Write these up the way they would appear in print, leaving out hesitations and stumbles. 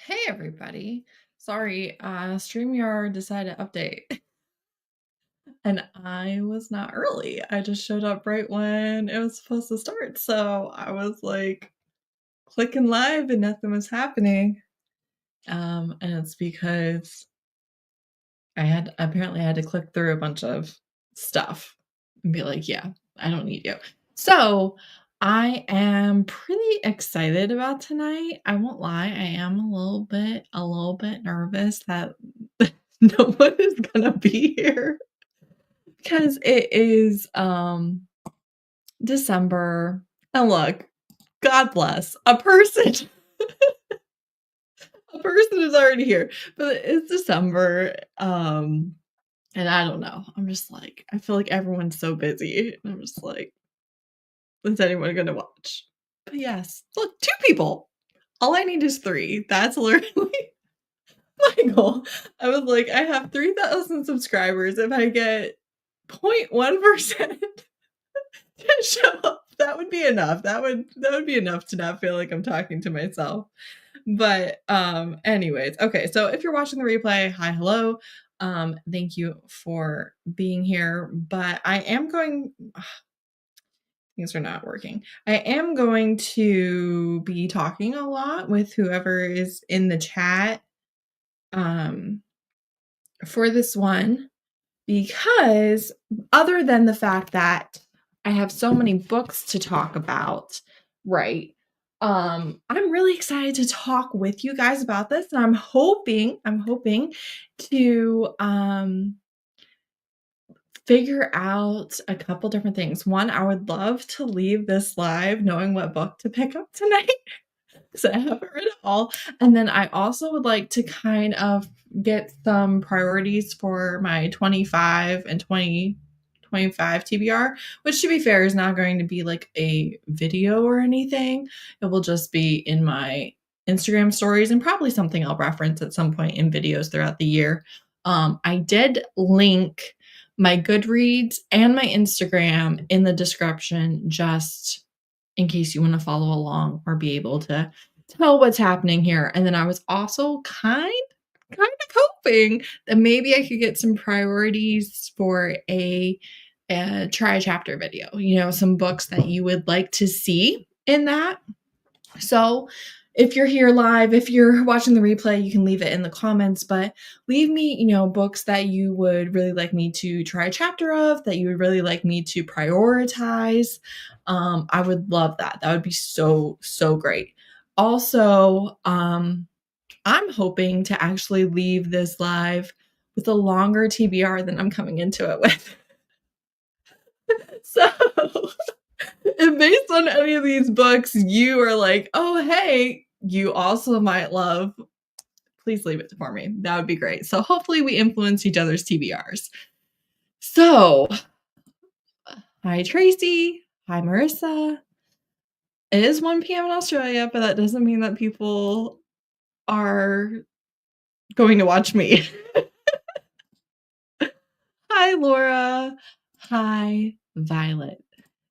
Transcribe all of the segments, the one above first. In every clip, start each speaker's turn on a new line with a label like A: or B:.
A: Hey everybody. Sorry, StreamYard decided to update. And I was not early. I just showed up right when it was supposed to start. So I was like clicking live and nothing was happening. And it's because I apparently had to click through a bunch of stuff and be like, yeah, I don't need you. So I am pretty excited about tonight. I won't lie, I am a little bit nervous that no one is gonna be here because it is December. And look, God bless a person. A person is already here, but it's December. And I don't know. I'm just like, I feel like everyone's so busy. And I'm just like, is anyone gonna watch? But yes, look, 2 people. All I need is 3. That's literally my goal. I was like, I have 3,000 subscribers. If I get 0.1% to show up, that would be enough. That would be enough to not feel like I'm talking to myself. But anyways, okay. So if you're watching the replay, hi, hello. Thank you for being here. But I am going things are not working. I am going to be talking a lot with whoever is in the chat for this one, because other than the fact that I have so many books to talk about, right? I'm really excited to talk with you guys about this, and I'm hoping to figure out a couple different things. One, I would love to leave this live knowing what book to pick up tonight because I haven't read it all. And then I also would like to kind of get some priorities for my 25 and 2025 TBR, which, to be fair, is not going to be like a video or anything. It will just be in my Instagram stories and probably something I'll reference at some point in videos throughout the year. I did link my Goodreads and my Instagram in the description, just in case you want to follow along or be able to tell what's happening here. And then I was also kind of hoping that maybe I could get some priorities for a try a chapter video, some books that you would like to see in that. So if you're here live, if you're watching the replay, you can leave it in the comments, but leave me, books that you would really like me to try a chapter of, that you would really like me to prioritize. I would love that. That would be so, so great. Also, I'm hoping to actually leave this live with a longer TBR than I'm coming into it with. So if based on any of these books, you are like, oh, hey, you also might love, please leave it for me. That would be great. So hopefully we influence each other's TBRs. So, hi, Tracy. Hi, Marissa. It is 1 p.m. in Australia, but that doesn't mean that people are going to watch me. Hi, Laura. Hi, Violet.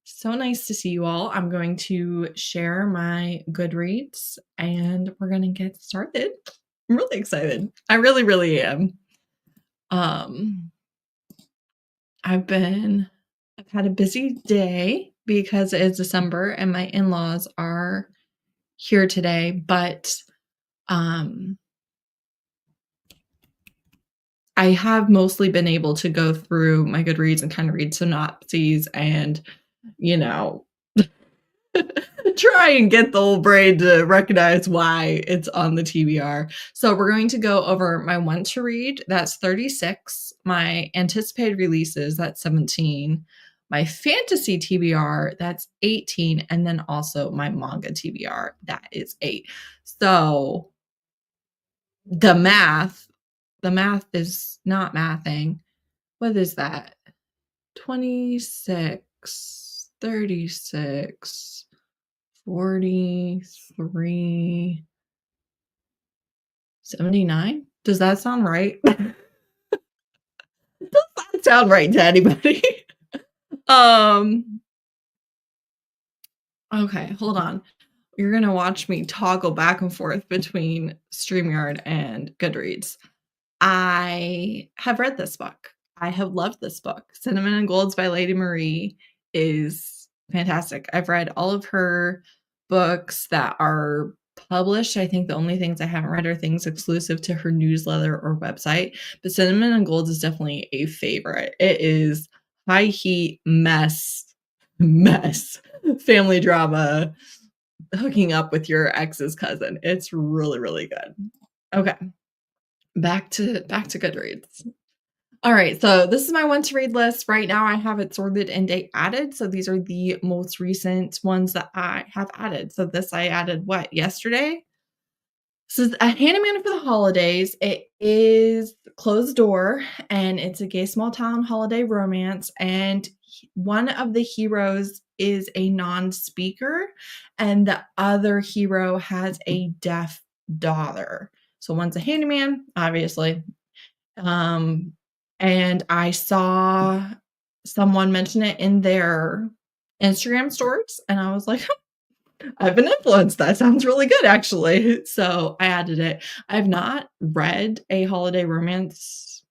A: So nice to see you all. I'm going to share my Goodreads and we're going to get started. I'm really excited. I really, really am. I've had a busy day because it's December and my in-laws are here today, but I have mostly been able to go through my Goodreads and kind of read synopses and, try and get the old brain to recognize why it's on the TBR. So we're going to go over my want to read, that's 36, my anticipated releases, that's 17, my fantasy TBR, that's 18, and then also my manga TBR, that is 8. So the math is not mathing. What is that? 26, 36, 43, 79? Does that sound right? Does that sound right to anybody? Okay, hold on. you're gonna watch me toggle back and forth between StreamYard and Goodreads. I have read this book. I have loved this book. Cinnamon and Golds by Lady Marie is fantastic. I've read all of her books that are published. I think the only things I haven't read are things exclusive to her newsletter or website. But Cinnamon and Golds is definitely a favorite. It is high heat mess, family drama, hooking up with your ex's cousin. It's really, really good. Okay. Back to Goodreads. All right, so this is my one to read list. Right now I have it sorted and date added. So these are the most recent ones that I have added. So this I added yesterday? This is a Handyman for the holidays. It is Closed Door, and it's a gay small town holiday romance. And one of the heroes is a non-speaker, and the other hero has a deaf daughter. So one's a handyman, obviously. And I saw someone mention it in their Instagram stories, and I was like, I've been influenced. That sounds really good, actually. So I added it. I've not read a holiday romance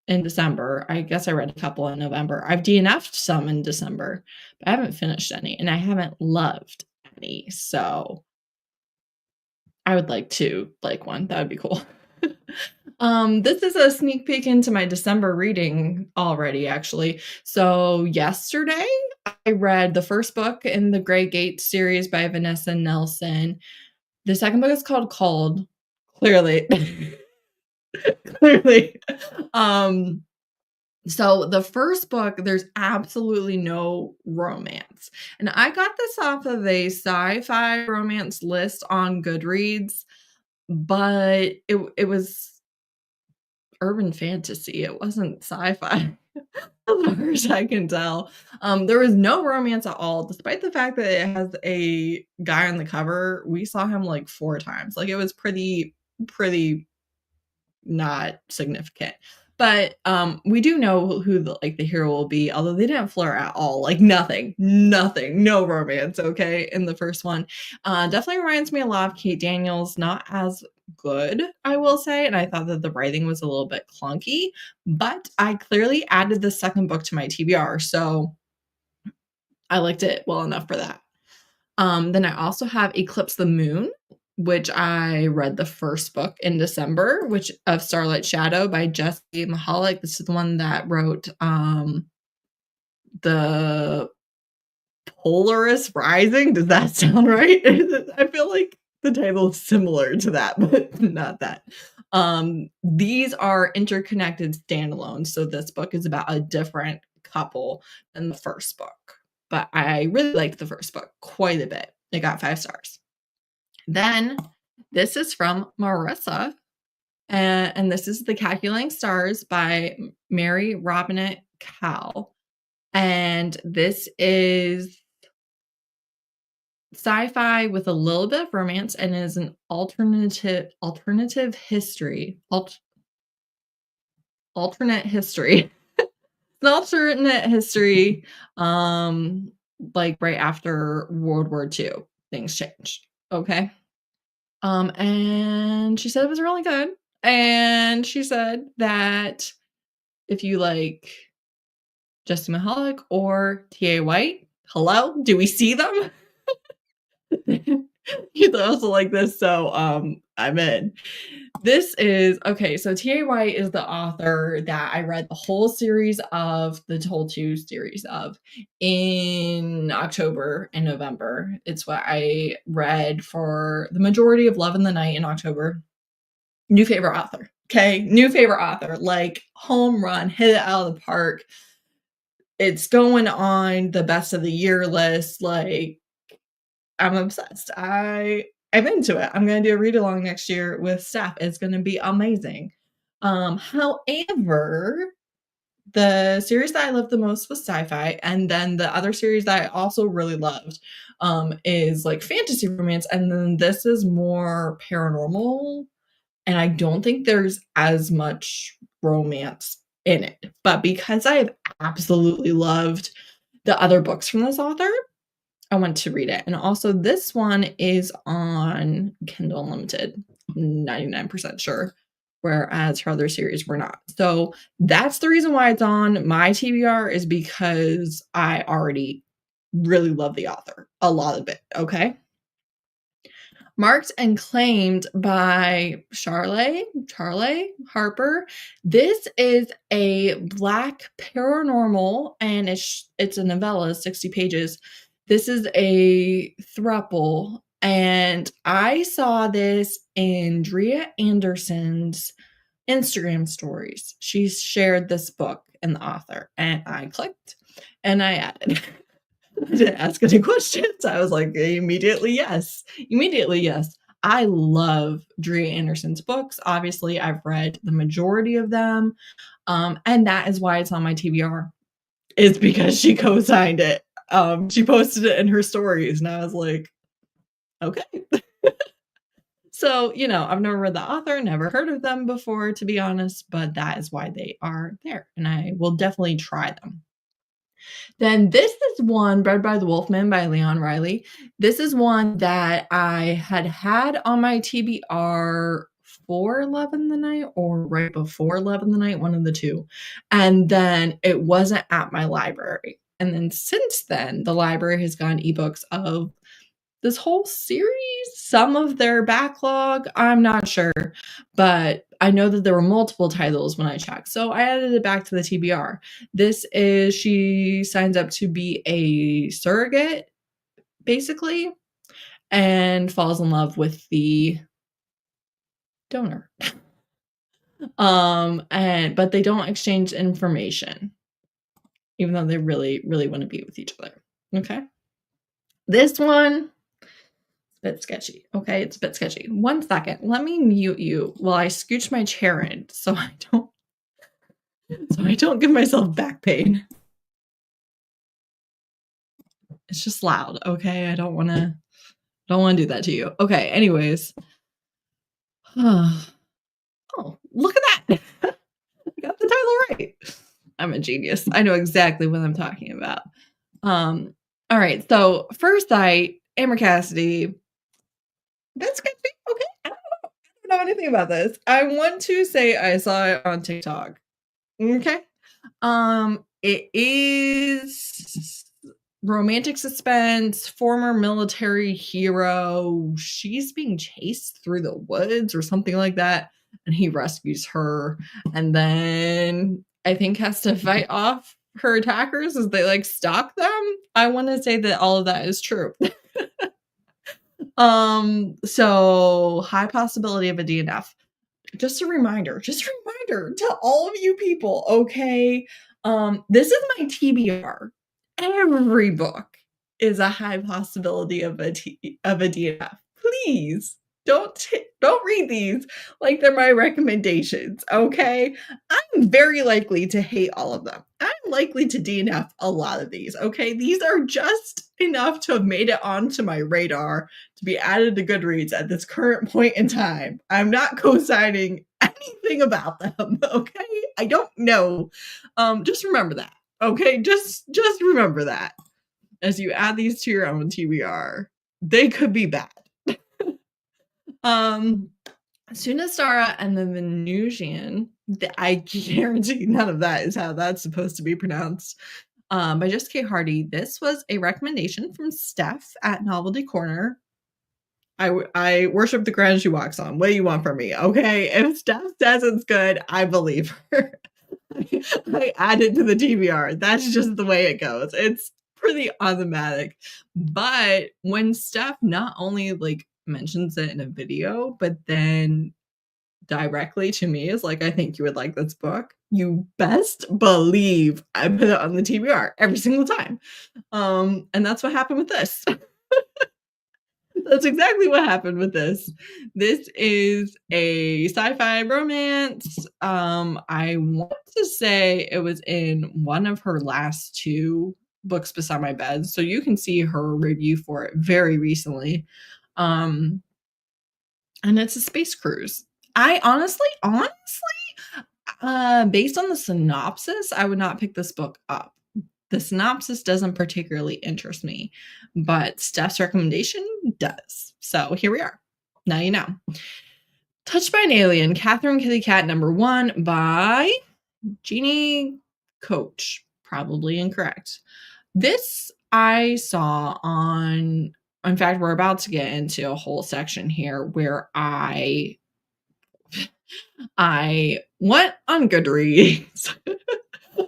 A: in December. I guess I read a couple in November. I've DNF'd some in December, but I haven't finished any, and I haven't loved any. So I would like to like one. That would be cool. This is a sneak peek into my December reading already, actually. So yesterday, I read the first book in the Grey Gate series by Vanessa Nelson. The second book is called Cold. Clearly. Clearly. So the first book, there's absolutely no romance. And I got this off of a sci-fi romance list on Goodreads, but it was urban fantasy. It wasn't sci-fi. As far as I can tell. There was no romance at all, despite the fact that it has a guy on the cover. We saw him like 4 times. Like, it was pretty not significant. But we do know who the hero will be, although they didn't flirt at all. Like, nothing, no romance, okay, in the first one. Definitely reminds me a lot of Kate Daniels, not as good, I will say, and I thought that the writing was a little bit clunky, but I clearly added the second book to my TBR, so I liked it well enough for that. Then I also have Eclipse the Moon, which I read the first book in December, which of Starlight Shadow by Jessie Mahalik. This is the one that wrote the Polaris Rising. Does that sound right? I feel like the title is similar to that, but not that. These are interconnected standalones. So this book is about a different couple than the first book. But I really liked the first book quite a bit. It got 5 stars. Then this is from Marissa, and this is The Calculating Stars by Mary Robinette Kowal. And this is sci-fi with a little bit of romance and is an alternative history. Alternate history. An alternate history, like right after World War II, things changed. Okay. And she said it was really good. And she said that if you like Jessie Mahalik or T.A. White, hello, do we see them? You'd also like this, so I'm in. This is okay. So T.A. White is the author that I read the whole series of the whole 2 series of in October and November. It's what I read for the majority of Love in the Night in October. New favorite author. Okay, new favorite author. Like, home run, hit it out of the park. It's going on the best of the year list. Like, I'm obsessed. I'm into it. I'm going to do a read along next year with Steph. It's going to be amazing. However, the series that I loved the most was sci-fi, and then the other series that I also really loved is like fantasy romance, and then this is more paranormal, and I don't think there's as much romance in it. But because I have absolutely loved the other books from this author, I want to read it. And also this one is on Kindle Unlimited. I'm 99% sure. Whereas her other series were not. So that's the reason why it's on my TBR, is because I already really love the author. A lot of it. Okay. Marked and Claimed by Charlotte Harper. This is a Black paranormal, and it's a novella, 60 pages. This is a throuple, and I saw this in Drea Anderson's Instagram stories. She shared this book and the author, and I clicked and I added. I didn't ask any questions. I was like, immediately yes. Immediately yes. I love Drea Anderson's books. Obviously, I've read the majority of them. And that is why it's on my TBR. It's because she co-signed it. She posted it in her stories, and I was like, okay. So, I've never read the author, never heard of them before, to be honest, but that is why they are there, and I will definitely try them. Then this is one, Bred by the Wolfman by Leon Riley. This is one that I had on my TBR for Love in the Night or right before Love in the Night, one of the two. And then it wasn't at my library. And then since then, the library has gotten ebooks of this whole series, some of their backlog, I'm not sure, but I know that there were multiple titles when I checked. So I added it back to the TBR. She signs up to be a surrogate, basically, and falls in love with the donor. But they don't exchange information, even though they really, really want to be with each other. Okay. This one, bit sketchy. Okay, it's a bit sketchy. 1 second. Let me mute you while I scooch my chair in so I don't give myself back pain. It's just loud, okay? I don't wanna do that to you. Okay, anyways. Oh, look at that. I got the title right. I'm a genius. I know exactly what I'm talking about. All right, so first site, Amber Cassidy. That's sketchy. Okay. I don't know anything about this. I want to say I saw it on TikTok. Okay. It is romantic suspense, former military hero. She's being chased through the woods or something like that, and he rescues her, and then I think has to fight off her attackers as they stalk them. I want to say that all of that is true. So high possibility of a DNF. Just a reminder to all of you people, okay? This is my TBR. Every book is a high possibility of a DNF. Please don't read these like they're my recommendations, okay? I'm very likely to hate all of them. I'm likely to DNF a lot of these, okay? These are just enough to have made it onto my radar to be added to Goodreads at this current point in time. I'm not co-signing anything about them, okay? I don't know. Just remember that, okay? Just remember that. As you add these to your own TBR, they could be bad. Sunastara and the Venusian, I guarantee none of that is how that's supposed to be pronounced. By Jessica K. Hardy. This was a recommendation from Steph at Novelty Corner. I worship the ground she walks on. What do you want from me? Okay, if Steph says it's good, I believe her. I add it to the TBR. That's just the way it goes. It's pretty automatic. But when Steph not only mentions it in a video, but then directly to me is like, I think you would like this book, you best believe I put it on the TBR every single time. And that's what happened with this. That's exactly what happened with this. This is a sci-fi romance. I want to say it was in one of her last 2 books beside my bed, so you can see her review for it very recently. And it's a space cruise. I honestly, based on the synopsis, I would not pick this book up. The synopsis doesn't particularly interest me, but Steph's recommendation does. So here we are. Now you know. Touched by an Alien, Catherine Kitty Cat #1 by Jeannie Coach. Probably incorrect. This I saw on, in fact, we're about to get into a whole section here where I went on Goodreads.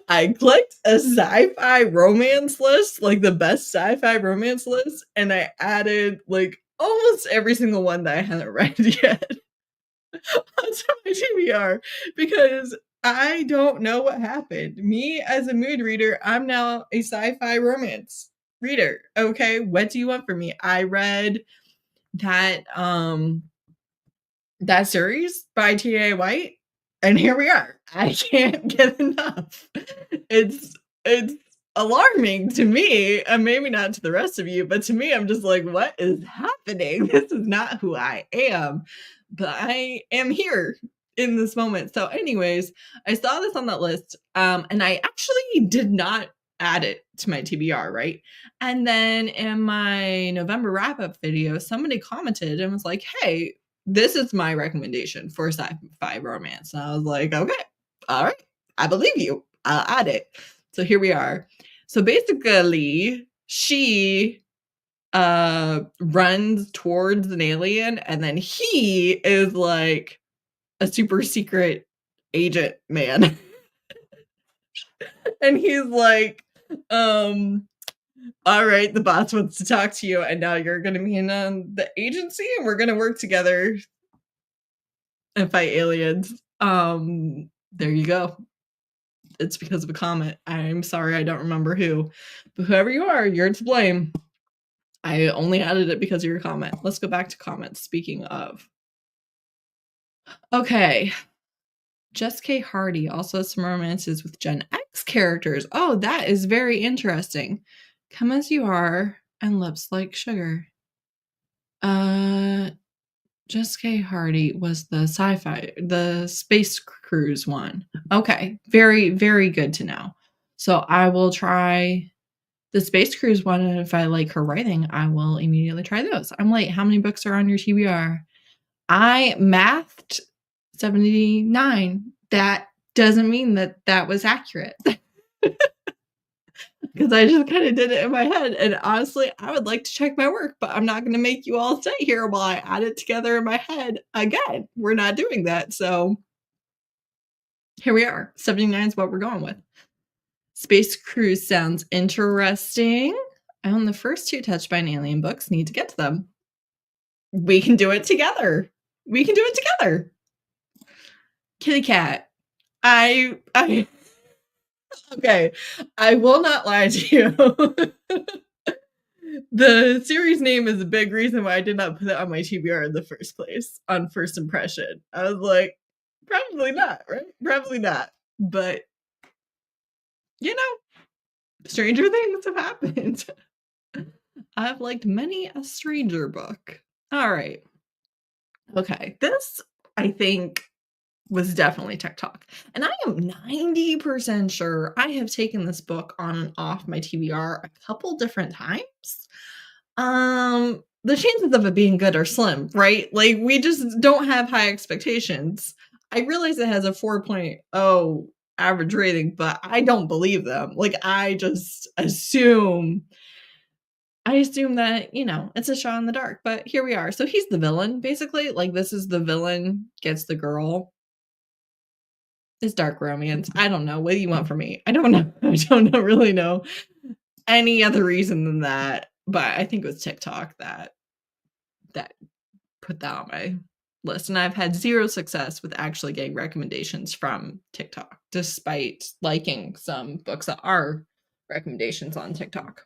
A: I clicked a sci-fi romance list, like the best sci-fi romance list, and I added like almost every single one that I hadn't read yet onto my TBR because I don't know what happened. Me as a mood reader, I'm now a sci-fi romance reader. Okay, what do you want from me? I read that that series by T.A. White, and here we are. I can't get enough. It's alarming to me, and maybe not to the rest of you, but to me, I'm just like, what is happening? This is not who I am, but I am here in this moment. So anyways, I saw this on that list, and I actually did not add it to my TBR, right? And then in my November wrap-up video, somebody commented and was like, hey, this is my recommendation for sci-fi romance. And I was like, okay, all right, I believe you. I'll add it. So here we are. So basically, she runs towards an alien, and then he is like a super secret agent man. And he's like, all right, the boss wants to talk to you, and now you're going to be in the agency, and we're going to work together and fight aliens. There you go. It's because of a comment. I'm sorry, I don't remember who, but whoever you are, you're to blame. I only added it because of your comment. Let's go back to comments. Speaking of. Okay. Jess K. Hardy also has some romances with Gen X characters. Oh, that is very interesting. Come as you are and lips like sugar. Jess K. Hardy was the sci-fi, the space cruise one. Okay, very, very good to know. So I will try the space cruise one, and if I like her writing, I will immediately try those. I'm like, how many books are on your TBR? I mathed 79. That doesn't mean that that was accurate. Because I just kind of did it in my head. And honestly, I would like to check my work, but I'm not going to make you all sit here while I add it together in my head. Again, we're not doing that. So here we are. 79 is what we're going with. Space Cruise sounds interesting. I own the first 2 Touched by an Alien books. Need to get to them. We can do it together. We can do it together. Kitty Cat. Okay, I will not lie to you. The series name is a big reason why I did not put it on my TBR in the first place, on first impression. I was like, probably not, right? Probably not. But, you know, stranger things have happened. I've liked many a stranger book. All right. Okay, this, I think, was definitely TikTok. And I am 90% sure I have taken this book on and off my TBR a couple different times. The chances of it being good are slim, right? Like, we just don't have high expectations. I realize it has a 4.0 average rating, but I don't believe them. Like, I just assume that, you know, it's a shot in the dark, but here we are. So he's the villain, basically. Like, this is the villain gets the girl. It's dark romance. I don't know. What do you want from me? I don't know. I don't really know any other reason than that. But I think it was TikTok that put that on my list. And I've had 0 success with actually getting recommendations from TikTok, despite liking some books that are recommendations on TikTok.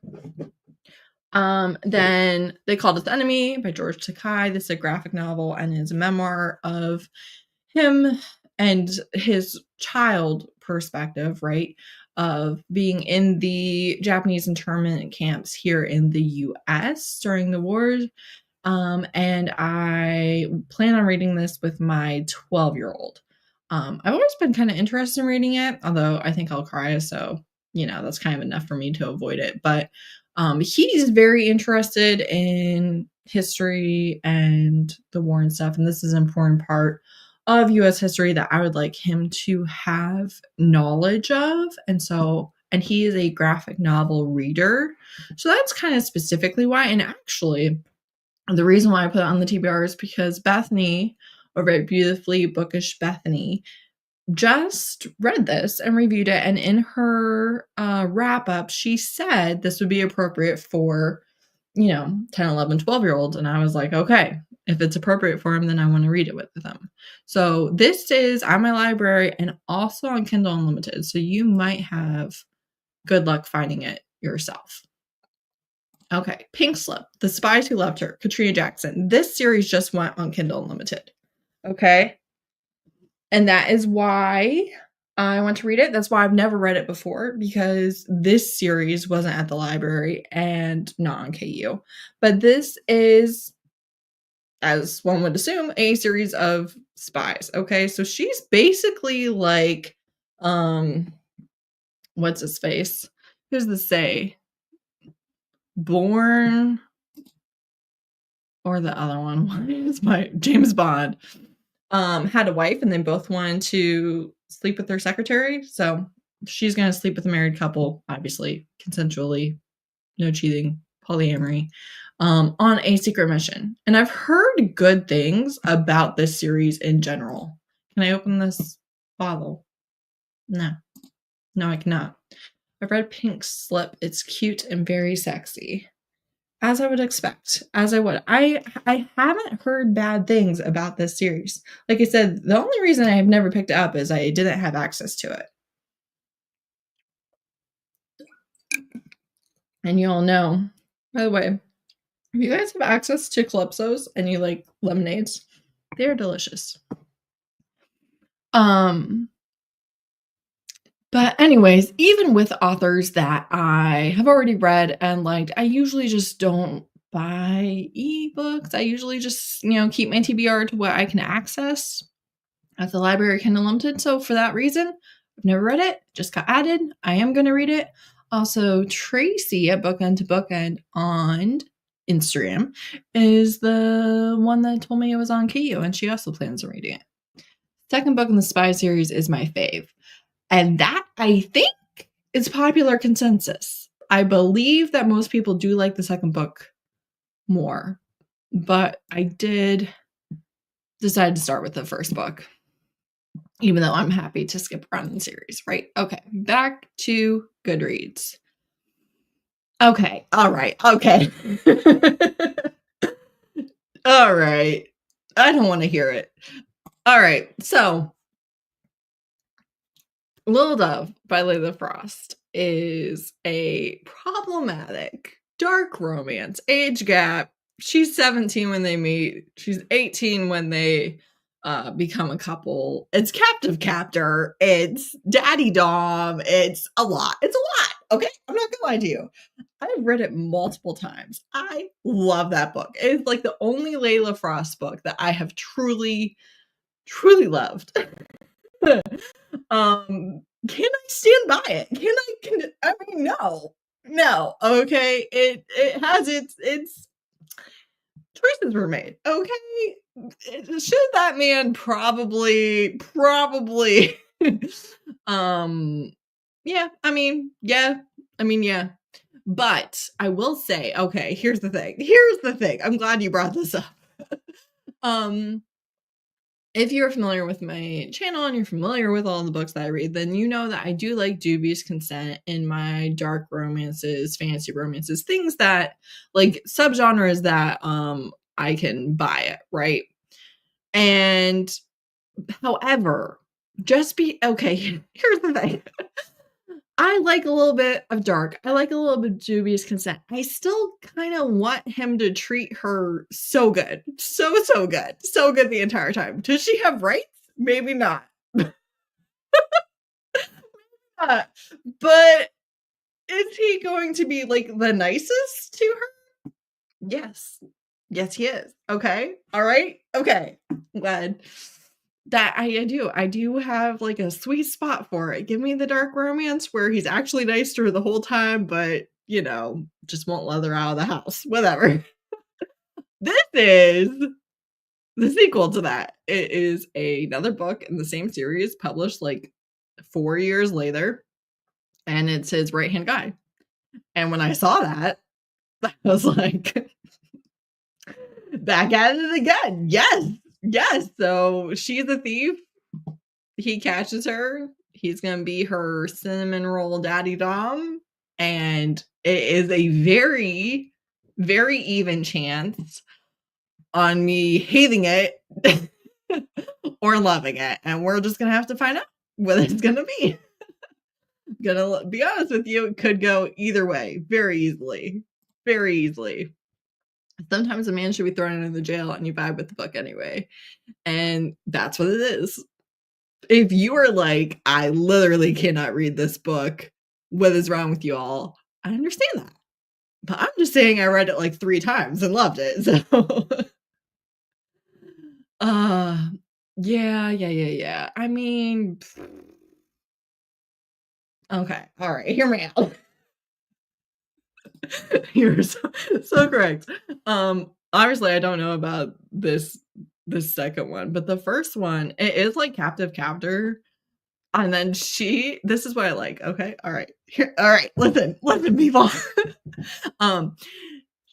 A: Then They Called Us Enemy by George Takei. This is a graphic novel and is a memoir of him and his child perspective, right, of being in the Japanese internment camps here in the US during the wars. And I plan on reading this with my 12-year-old. I've always been kind of interested in reading it, although I think I'll cry, so you know, that's kind of enough for me to avoid it. But he's very interested in history and the war and stuff. And this is an important part of US history that I would like him to have knowledge of. And he is a graphic novel reader. So that's kind of specifically why. And actually, the reason why I put it on the TBR is because Bethany, over at Beautifully Bookish Bethany, just read this and reviewed it. And in her wrap up, she said this would be appropriate for, you know, 10, 11, 12-year-olds. And I was like, okay, if it's appropriate for them, then I want to read it with them. So this is on my library and also on Kindle Unlimited. So you might have good luck finding it yourself. Okay, Pink Slip, The Spies Who Loved Her, Katrina Jackson. This series just went on Kindle Unlimited. Okay. And that is why I want to read it. That's why I've never read it before, because this series wasn't at the library and not on KU. But this is, as one would assume, a series of spies. Okay, so she's basically like, what's his face? Who's the say? Bourne, or the other one is my James Bond. Had a wife and they both wanted to sleep with their secretary. So she's going to sleep with a married couple, obviously consensually, no cheating, polyamory, on a secret mission. And I've heard good things about this series in general. Can I open this bottle? No, I cannot. I've read Pink Slip. It's cute and very sexy. As I would expect, as I would. I haven't heard bad things about this series. Like I said, the only reason I have never picked it up is I didn't have access to it. And you all know, by the way, if you guys have access to Calypsos and you like lemonades, they're delicious. But anyways, even with authors that I have already read and liked, I usually just don't buy ebooks. I usually just, you know, keep my TBR to what I can access at the library Kindle Unlimited. So for that reason, I've never read it, just got added. I am going to read it. Also, Tracy at Bookend to Bookend on Instagram is the one that told me it was on KU, and she also plans on reading it. Second book in the Spy series is my fave. And that, I think, is popular consensus. I believe that most people do like the second book more. But I did decide to start with the first book, even though I'm happy to skip around in the series, right? Okay, back to Goodreads. Okay, all right, okay. All right. I don't want to hear it. All right, so Little Dove by Layla Frost is a problematic, dark romance. Age gap. She's 17 when they meet. She's 18 when they become a couple. It's captive captor. It's daddy dom. It's a lot. It's a lot. Okay? I'm not gonna lie to you. I've read it multiple times. I love that book. It's like the only Layla Frost book that I have truly, truly loved. Can I stand by it? I mean, no, okay, it has its choices were made, okay? Should that man probably, yeah, I mean, yeah, but I will say, okay, here's the thing, I'm glad you brought this up. If you're familiar with my channel and you're familiar with all the books that I read, then you know that I do like dubious consent in my dark romances, fantasy romances, things that, like, subgenres that I can buy it, right? And however, here's the thing. I like a little bit of dark. I like a little bit of dubious consent. I still kind of want him to treat her so good. So good. So good the entire time. Does she have rights? Maybe not. But is he going to be like the nicest to her? Yes. Yes, he is. Okay. All right. Okay. I'm glad. That I do have, like, a sweet spot for it. Give me the dark romance where he's actually nice to her the whole time, but, just won't let her out of the house, whatever. This is the sequel to that. It is another book in the same series published, like, 4 years later, and it's his right-hand guy. And when I saw that, I was like, back at it again. Yes, yes. So she's a thief. He catches her. He's gonna be her cinnamon roll daddy dom, and it is a very, very even chance on me hating it or loving it, and we're just gonna have to find out what it's gonna be. Gonna be honest with you, it could go either way very easily. Very easily. Sometimes a man should be thrown into the jail and you vibe with the book anyway. And that's what it is. If you are like, I literally cannot read this book, what is wrong with you all? I understand that. But I'm just saying I read it like 3 times and loved it. So yeah. I mean, okay. All right. Hear me out. You're so correct. Obviously I don't know about this second one, but the first one, it is like captive captor. And then this is what I like. Okay. All right. All right. Listen, people. um,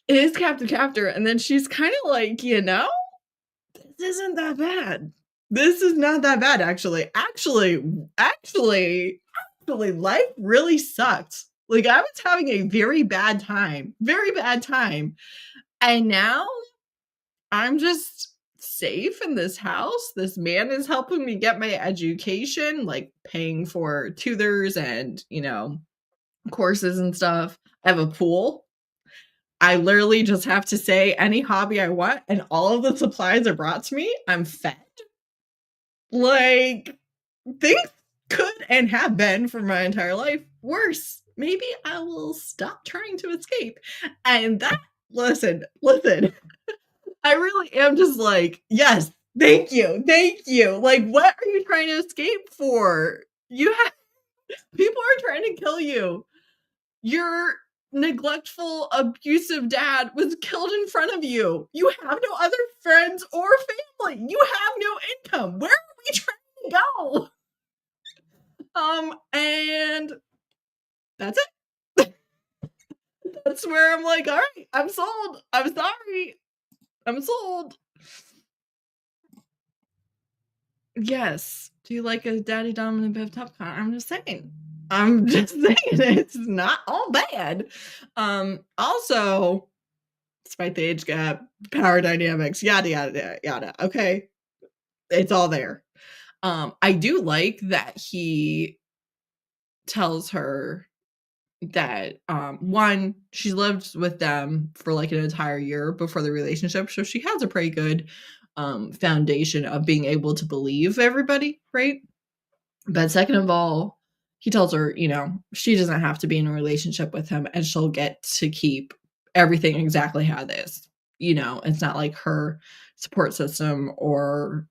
A: it is captive captor, and then she's kind of like, this isn't that bad. This is not that bad, actually. Actually, life really sucked. Like, I was having a very bad time. Very bad time. And now I'm just safe in this house. This man is helping me get my education, like paying for tutors and, courses and stuff. I have a pool. I literally just have to say any hobby I want, and all of the supplies are brought to me. I'm fed. Like, things could and have been for my entire life worse. Maybe I will stop trying to escape. And that, listen. I really am just like, yes, thank you. Like, what are you trying to escape for? People are trying to kill you. Your neglectful, abusive dad was killed in front of you. You have no other friends or family. You have no income. Where are we trying to go? And that's it. That's where I'm like, all right, I'm sold. I'm sorry. I'm sold. Yes. Do you like a daddy dominant Bev Topcon? I'm just saying. It's not all bad. Also, despite the age gap, power dynamics, yada yada yada. Okay. It's all there. I do like that he tells her that one, she lived with them for like an entire year before the relationship, so she has a pretty good foundation of being able to believe everybody, right? But second of all, he tells her, she doesn't have to be in a relationship with him, and she'll get to keep everything exactly how it is. It's not like her support system, or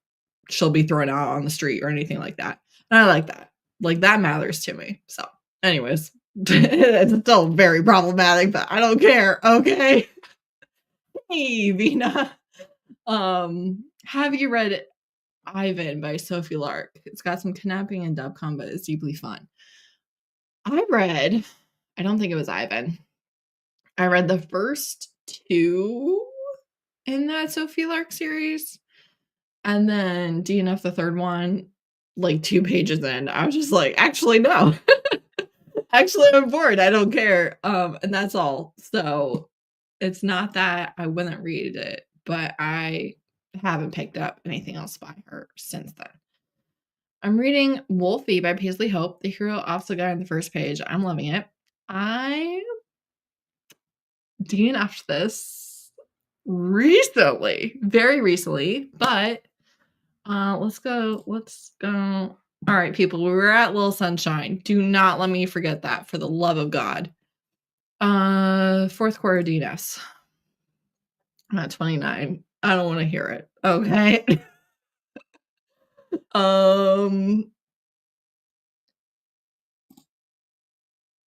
A: she'll be thrown out on the street or anything like that. And I like that. Like, that matters to me. So anyways, it's still very problematic, but I don't care. Okay. Hey, Vina. Have you read Ivan by Sophie Lark? It's got some kidnapping and dubcon, but it's deeply fun. I don't think it was Ivan. I read the first 2 in that Sophie Lark series. And then DNF the third one, like 2 pages in, I was just like, actually, no. Actually, I'm bored. I don't care. And that's all. So it's not that I wouldn't read it, but I haven't picked up anything else by her since then. I'm reading Wolfie by Paisley Hope. The hero offs the guy on the first page. I'm loving it. I DNF'd this recently, very recently, but let's go. All right, people, we were at Little Sunshine. Do not let me forget that, for the love of God. 4th quarter DNS. I'm at 29. I don't want to hear it. Okay. Um,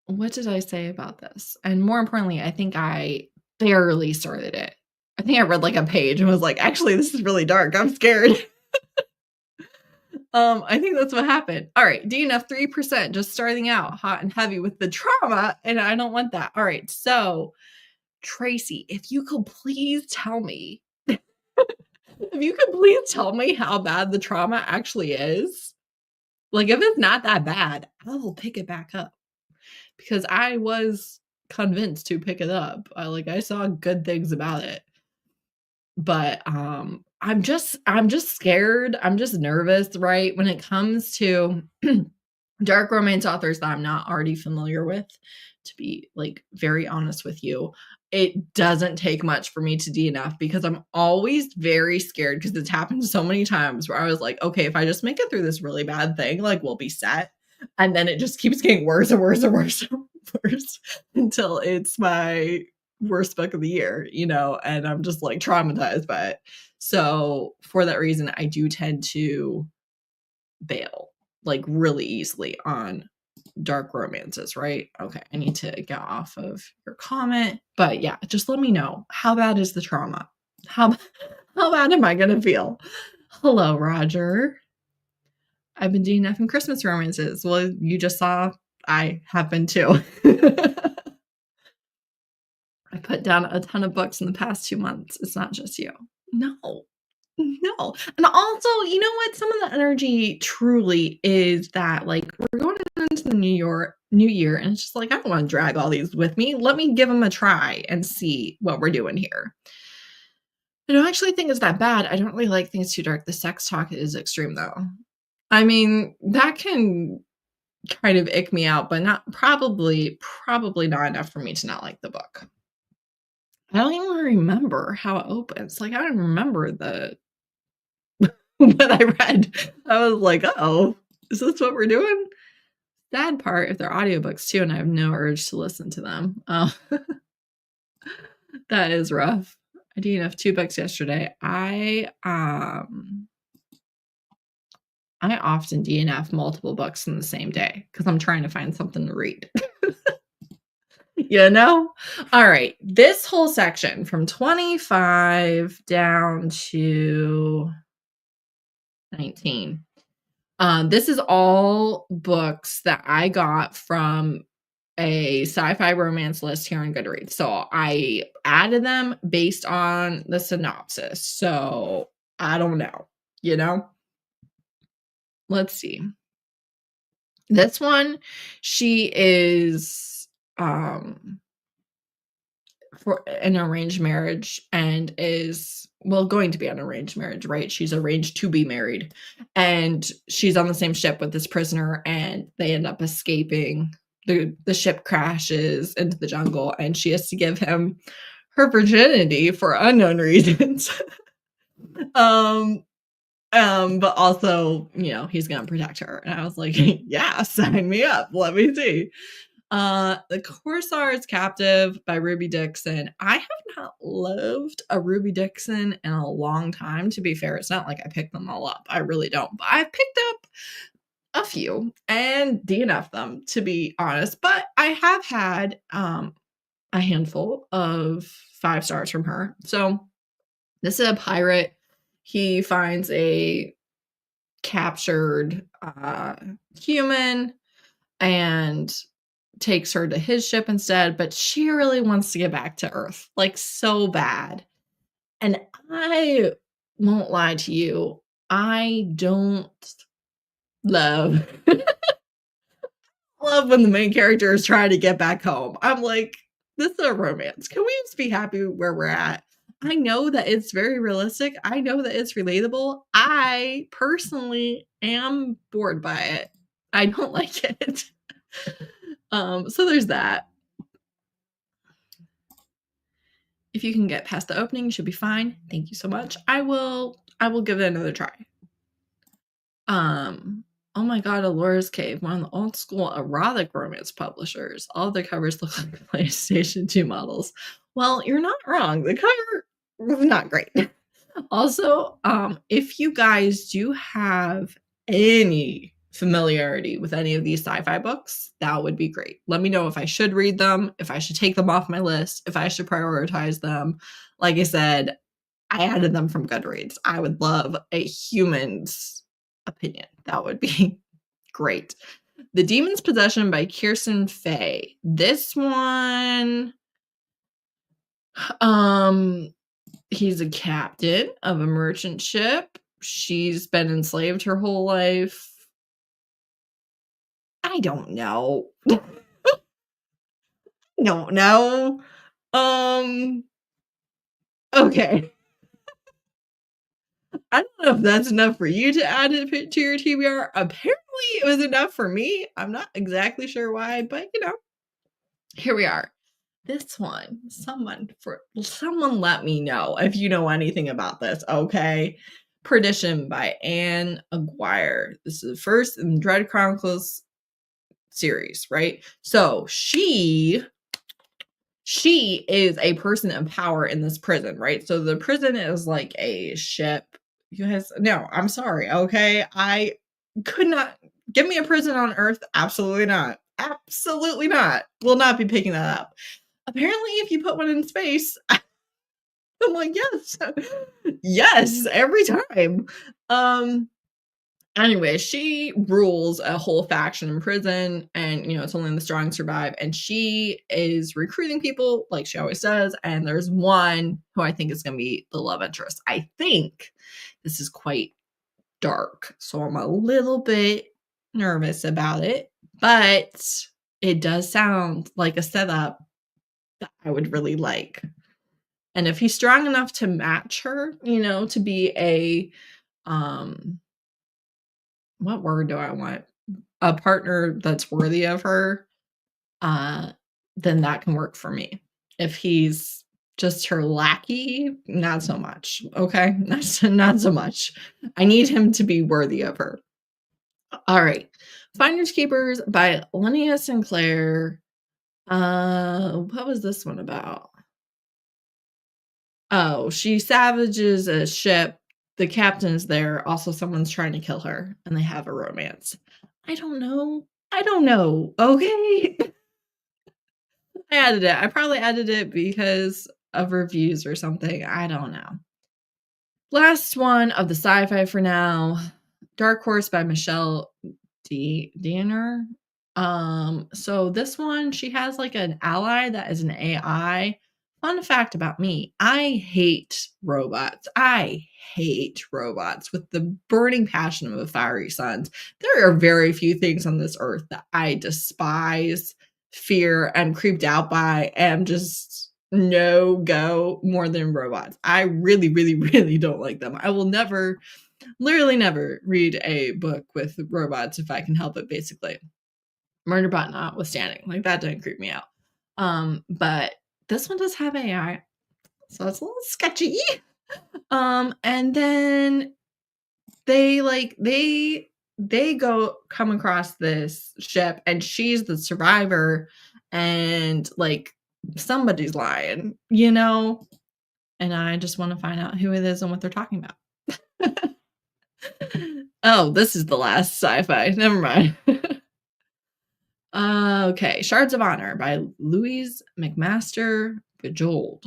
A: what did I say about this? And more importantly, I think I barely started it. I think I read like a page and was like, actually, this is really dark. I'm scared. I think that's what happened. All right, DNF 3%, just starting out hot and heavy with the trauma, and I don't want that. All right, so Tracy, if you could please tell me, how bad the trauma actually is. Like, if it's not that bad, I will pick it back up because I was convinced to pick it up. I saw good things about it. But I'm just scared. I'm just nervous, right? When it comes to dark romance authors that I'm not already familiar with, to be like very honest with you, it doesn't take much for me to DNF because I'm always very scared because it's happened so many times where I was like, okay, if I just make it through this really bad thing, like we'll be set. And then it just keeps getting worse and worse and worse and worse until it's my worst book of the year, and I'm just like traumatized by it. So for that reason, I do tend to bail like really easily on dark romances, right? Okay, I need to get off of your comment, but yeah, just let me know, how bad is the trauma? How bad am I gonna feel? Hello, Roger. I've been DNFing Christmas romances. Well, you just saw I have been too. I put down a ton of books in the past 2 months. It's not just you. No. No. And also, you know what? Some of the energy truly is that, like, we're going into the new year, and it's just like, I don't want to drag all these with me. Let me give them a try and see what we're doing here. I don't actually think it's that bad. I don't really like things too dark. The sex talk is extreme, though. I mean, that can kind of ick me out, but not probably not enough for me to not like the book. I don't even remember how it opens. Like, I don't remember what I read. I was like, "Uh-oh, is this what we're doing?" Sad part, if they're audiobooks too, and I have no urge to listen to them. That is rough. I DNF'd 2 books yesterday. I often DNF multiple books in the same day because I'm trying to find something to read. All right, this whole section from 25 down to 19. This is all books that I got from a sci-fi romance list here on Goodreads. So I added them based on the synopsis. So I don't know, Let's see. This one, she is for an arranged marriage and is going to be an arranged marriage, right? She's arranged to be married, and she's on the same ship with this prisoner, and they end up escaping. The ship crashes into the jungle, and she has to give him her virginity for unknown reasons. But also, he's gonna protect her. And I was like, yeah, sign me up. Let me see. The Corsar's Captive by Ruby Dixon. I have not loved a Ruby Dixon in a long time, to be fair. It's not like I picked them all up. I really don't. But I've picked up a few and DNF'd them, to be honest. But I have had a handful of 5 stars from her. So this is a pirate. He finds a captured human and takes her to his ship instead, but she really wants to get back to Earth, like so bad. And I won't lie to you, I don't love when the main character is trying to get back home. I'm like, this is a romance. Can we just be happy where we're at? I know that it's very realistic. I know that it's relatable. I personally am bored by it. I don't like it. So there's that. If you can get past the opening, you should be fine. Thank you so much. I will give it another try. Oh my god, Alora's Cave, one of the old school erotic romance publishers. All their covers look like PlayStation 2 models. Well, you're not wrong. The cover was not great. Also, if you guys do have any familiarity with any of these sci-fi books, that would be great. Let me know if I should read them, if I should take them off my list, if I should prioritize them. Like I said, I added them from Goodreads. I would love a human's opinion. That would be great. The Demon's Possession by Kirsten Fay. This one, he's a captain of a merchant ship. She's been enslaved her whole life. I don't know. Don't know. Okay. I don't know if that's enough for you to add it to your TBR. Apparently, it was enough for me. I'm not exactly sure why, but here we are. This one, someone let me know if you know anything about this, okay? Perdition by Anne Aguirre. This is the first in the Dread Chronicles series, right? So she is a person of power in this prison, right? So the prison is like a ship. You guys, no, I'm sorry, okay? I could not give me a prison on Earth. Absolutely not. Absolutely not. Will not be picking that up. Apparently, if you put one in space, I'm like, yes, yes, every time. Anyway, she rules a whole faction in prison, and it's only the strong survive. And she is recruiting people like she always does. And there's one who I think is going to be the love interest. I think this is quite dark, so I'm a little bit nervous about it, but it does sound like a setup that I would really like. And if he's strong enough to match her, to be a what word do I want? A partner that's worthy of her, then that can work for me. If he's just her lackey, not so much. Okay? Not so much. I need him to be worthy of her. All right. Finders Keepers by Linnea Sinclair. What was this one about? Oh, she savages a ship. The captain's there. Also, someone's trying to kill her, and they have a romance. I don't know. Okay. I added it. I probably added it because of reviews or something. I don't know. Last one of the sci-fi for now. Dark Horse by Michelle Danner. So this one, she has like an ally that is an AI. Fun fact about me, I hate robots. I hate robots with the burning passion of a fiery sun. There are very few things on this earth that I despise, fear, and creeped out by, and just no go more than robots. I really, really, really don't like them. I will literally never read a book with robots if I can help it, basically. Murderbot notwithstanding. Like, that didn't creep me out. But this one does have AI, so it's a little sketchy. And then they come across this ship, and she's the survivor, and somebody's lying, and I just want to find out who it is and what they're talking about. Oh, this is the last sci-fi. Never mind. Okay, Shards of Honor by Louise McMaster Bejeweled.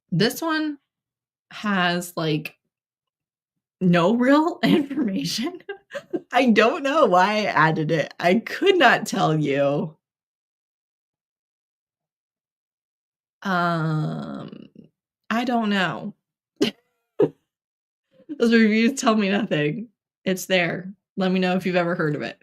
A: This one has no real information. I don't know why I added it. I could not tell you. I don't know. Those reviews tell me nothing. It's there. Let me know if you've ever heard of it.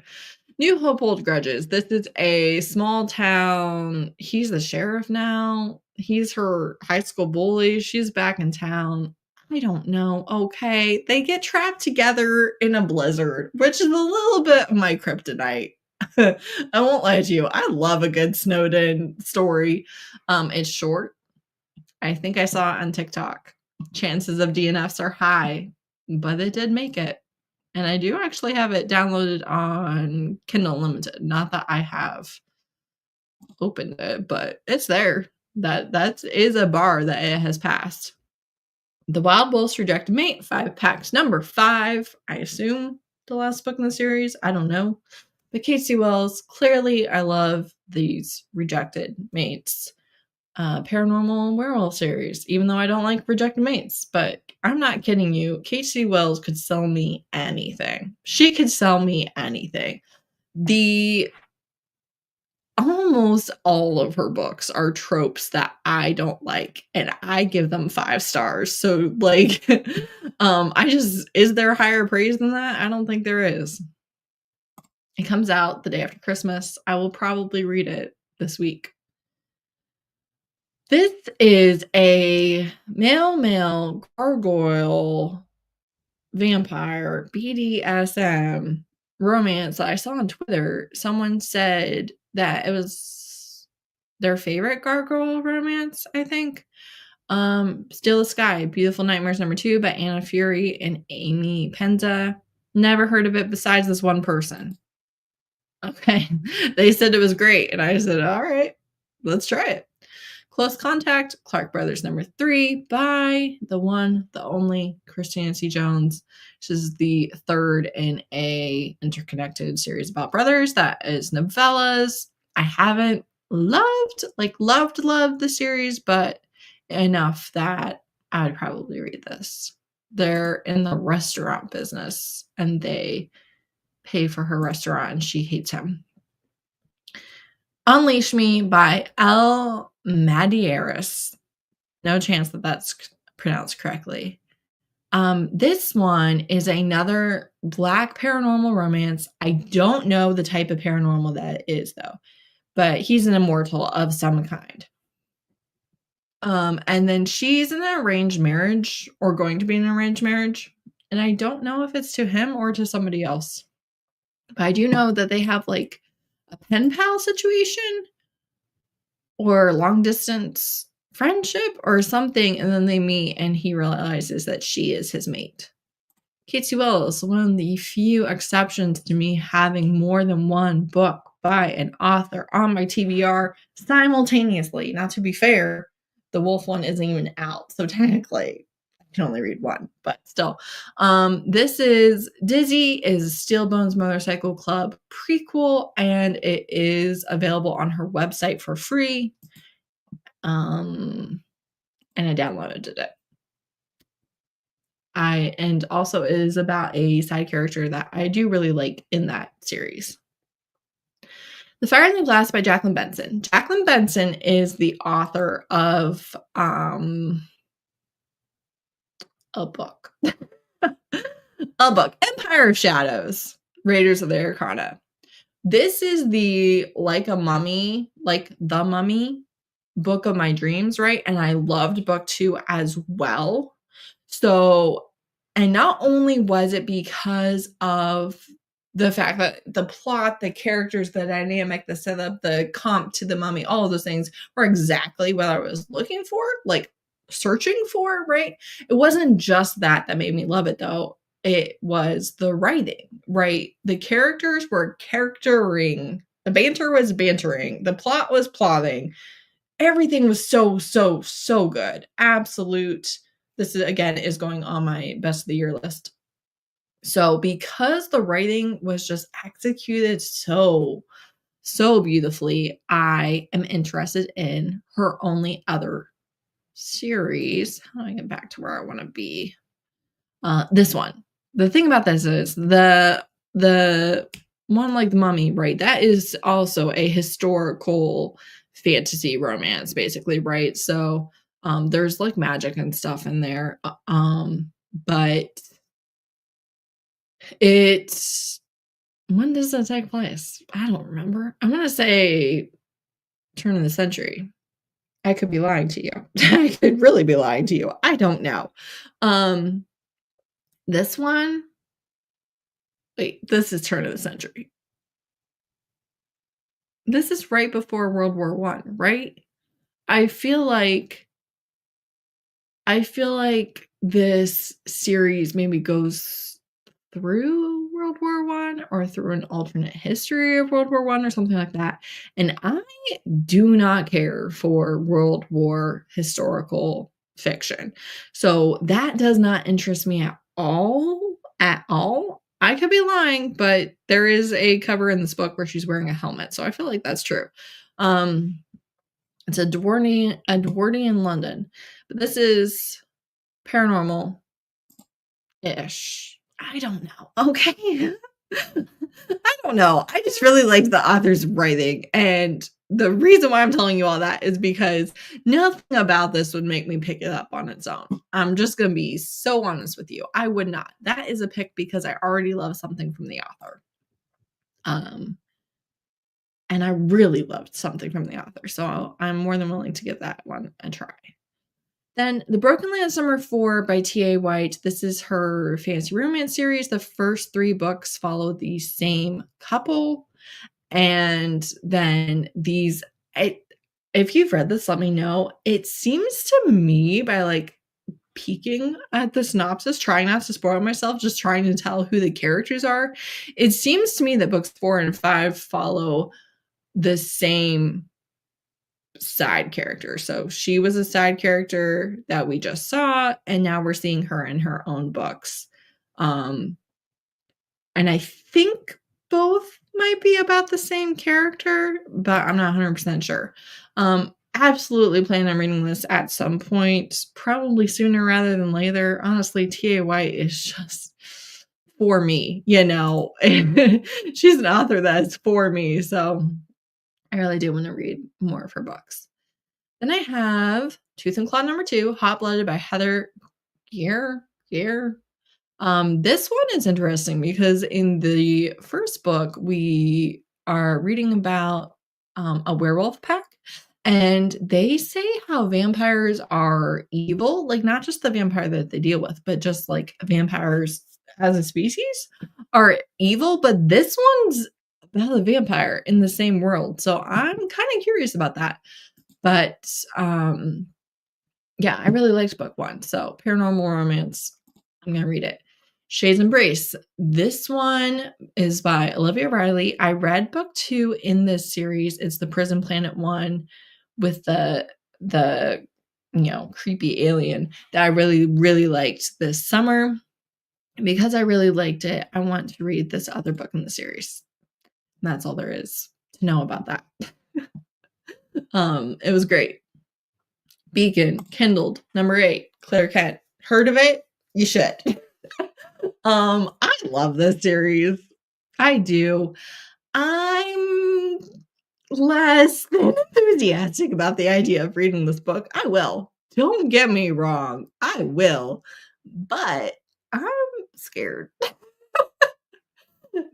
A: New Hope Old Grudges. This is a small town. He's the sheriff now. He's her high school bully. She's back in town. I don't know. Okay. They get trapped together in a blizzard, which is a little bit of my kryptonite. I won't lie to you. I love a good Snowden story. It's short. I think I saw it on TikTok. Chances of DNFs are high, but it did make it. And I do actually have it downloaded on Kindle Unlimited. Not that I have opened it, but it's there. That is a bar that it has passed. The Wild Wolf's Rejected Mate, 5 packs number 5. I assume the last book in the series. I don't know. But Casey Wells, clearly I love these Rejected Mates. Paranormal and Werewolf series, even though I don't like Rejected Mates. But I'm not kidding you. Casey Wells could sell me anything. She could sell me anything. Almost all of her books are tropes that I don't like, and I give them 5 stars. So, like, is there higher praise than that? I don't think there is. It comes out the day after Christmas. I will probably read it this week. This is a male gargoyle vampire BDSM romance that I saw on Twitter. Someone said that it was their favorite gargoyle romance, I think. Still the Sky, Beautiful Nightmares #2 by Anna Fury and Amy Penza. Never heard of it besides this one person. Okay. They said it was great, and I said, all right, let's try it. Close Contact, Clark Brothers #3 by the one, the only, Christiane C. Jones. This is the third in a interconnected series about brothers that is novellas. I haven't loved the series, but enough that I'd probably read this. They're in the restaurant business, and they pay for her restaurant, and she hates him. Unleash Me by L. Madieris. No chance that that's pronounced correctly. This one is another Black paranormal romance. I don't know the type of paranormal that it is, though, but he's an immortal of some kind. And then she's in an arranged marriage, or going to be in an arranged marriage, and I don't know if it's to him or to somebody else. But I do know that they have, like, a pen pal situation or long distance friendship or something, and then they meet and he realizes that she is his mate. Casey Wells, one of the few exceptions to me having more than one book by an author on my TBR simultaneously. Now, to be fair, the Wolf one isn't even out, so technically I can only read one, but still. This is Dizzy is Steel Bones Motorcycle Club prequel, and it is available on her website for free. And I downloaded it. And also it is about a side character that I do really like in that series. The Fire in the Glass by Jacqueline Benson. Jacqueline Benson is the author of a book. A book. Empire of Shadows. Raiders of the Arcana. This is the The Mummy book of my dreams, right? And I loved book 2 as well. So, and not only was it because of the fact that the plot, the characters, the dynamic, the setup, the comp to the mummy, all of those things were exactly what I was looking for, like searching for, right? It wasn't just that made me love it, though. It was the writing, right? The characters were charactering. The banter was bantering. The plot was plotting. Everything was so good. Absolute. This is, again, is going on my best of the year list. So because the writing was just executed so beautifully, I am interested in her only other series. How do I get back to where I want to be? This one. The thing about this is the one like The Mummy, right? That is also a historical fantasy romance, basically, right? So there's like magic and stuff in there. But it's, when does that take place? I don't remember. I'm gonna say turn of the century. I could be lying to you. I could really be lying to you. I don't know. This one, wait, this is turn of the century. This is right before World War I, right? I feel like this series maybe goes through World War I or through an alternate history of World War I or something like that. And I do not care for World War historical fiction. So that does not interest me at all. At all. I could be lying, but there is a cover in this book where she's wearing a helmet, so I feel like that's true. It's Edwardian London, but this is paranormal-ish. I don't know. Okay. I don't know. I just really liked the author's writing, and the reason why I'm telling you all that is because nothing about this would make me pick it up on its own. I'm just going to be so honest with you. I would not. That is a pick because I already love something from the author. And I really loved something from the author, so I'm more than willing to give that one a try. Then The Broken Lands #4 by T.A. White. This is her fantasy romance series. The first 3 books follow the same couple. And then these, if you've read this, let me know. It seems to me, by like peeking at the synopsis, trying not to spoil myself, just trying to tell who the characters are, it seems to me that books 4 and 5 follow the same side character. So she was a side character that we just saw, and now we're seeing her in her own books. And I think both might be about the same character, but I'm not 100% sure. Absolutely plan on reading this at some point, probably sooner rather than later. Honestly, T.A. White is just for me, you know. She's an author that's for me, so I really do want to read more of her books. Then I have Tooth and Claw #2, Hot Blooded by Heather Gear. This one is interesting because in the first book, we are reading about a werewolf pack, and they say how vampires are evil, like not just the vampire that they deal with, but just like vampires as a species are evil. But this one's about a vampire in the same world, so I'm kind of curious about that. But yeah, I really liked book 1, so paranormal romance, I'm gonna read it. Shay's Embrace. This one is by Olivia Riley. I read book 2 in this series. It's the Prison Planet one with the creepy alien that I really, really liked this summer. And because I really liked it, I want to read this other book in the series. And that's all there is to know about that. It was great. Beacon, Kindled, #8, Claire Kent. Heard of it? You should. I love this series. I do. I'm less than enthusiastic about the idea of reading this book. I will. Don't get me wrong. I will. But I'm scared.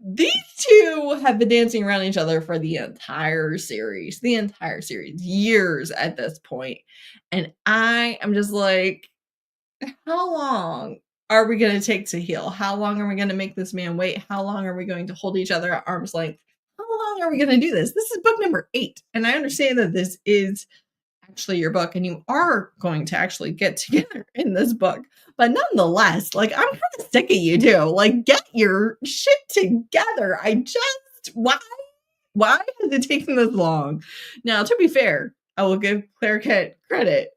A: These two have been dancing around each other for the entire series, years at this point. And I am just like, how long are we going to take to heal? How long are we going to make this man wait? How long are we going to hold each other at arm's length? How long are we going to do this? This is book #8. And I understand that this is actually your book and you are going to actually get together in this book. But nonetheless, like, I'm kind of sick of you two. Like, get your shit together. Why has it taken this long? Now, to be fair, I will give Claire Kent credit.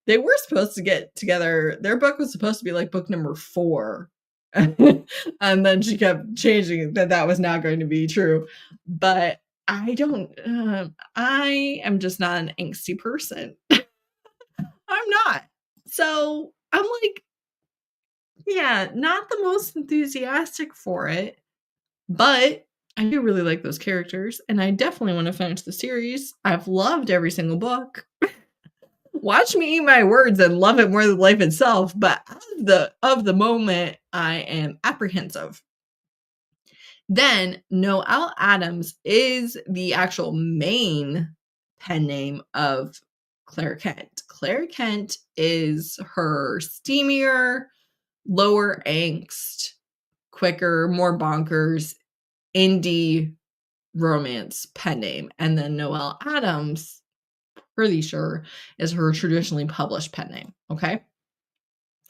A: They were supposed to get together. Their book was supposed to be like book #4. And then she kept changing that was not going to be true. But I am just not an angsty person. I'm not. So I'm like, yeah, not the most enthusiastic for it, but I do really like those characters, and I definitely want to finish the series. I've loved every single book. Watch me eat my words and love it more than life itself, but of the moment, I am apprehensive. Then Noelle Adams is the actual main pen name of Claire Kent. Claire Kent is her steamier, lower angst, quicker, more bonkers, indie romance pen name. And then Noelle Adams, pretty sure, is her traditionally published pen name. Okay.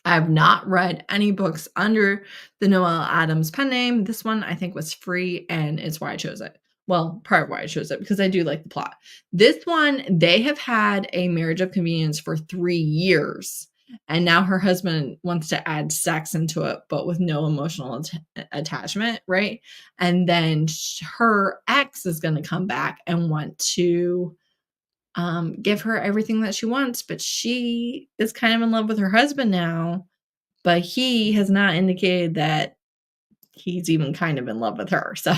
A: I have not read any books under the Noelle Adams pen name. This one I think was free, and it's why I chose it. Well, part of why I chose it, because I do like the plot. This one, they have had a marriage of convenience for 3 years. and now her husband wants to add sex into it, but with no emotional attachment, right? And then her ex is going to come back and want to give her everything that she wants, but she is kind of in love with her husband now, but he has not indicated that he's even kind of in love with her. So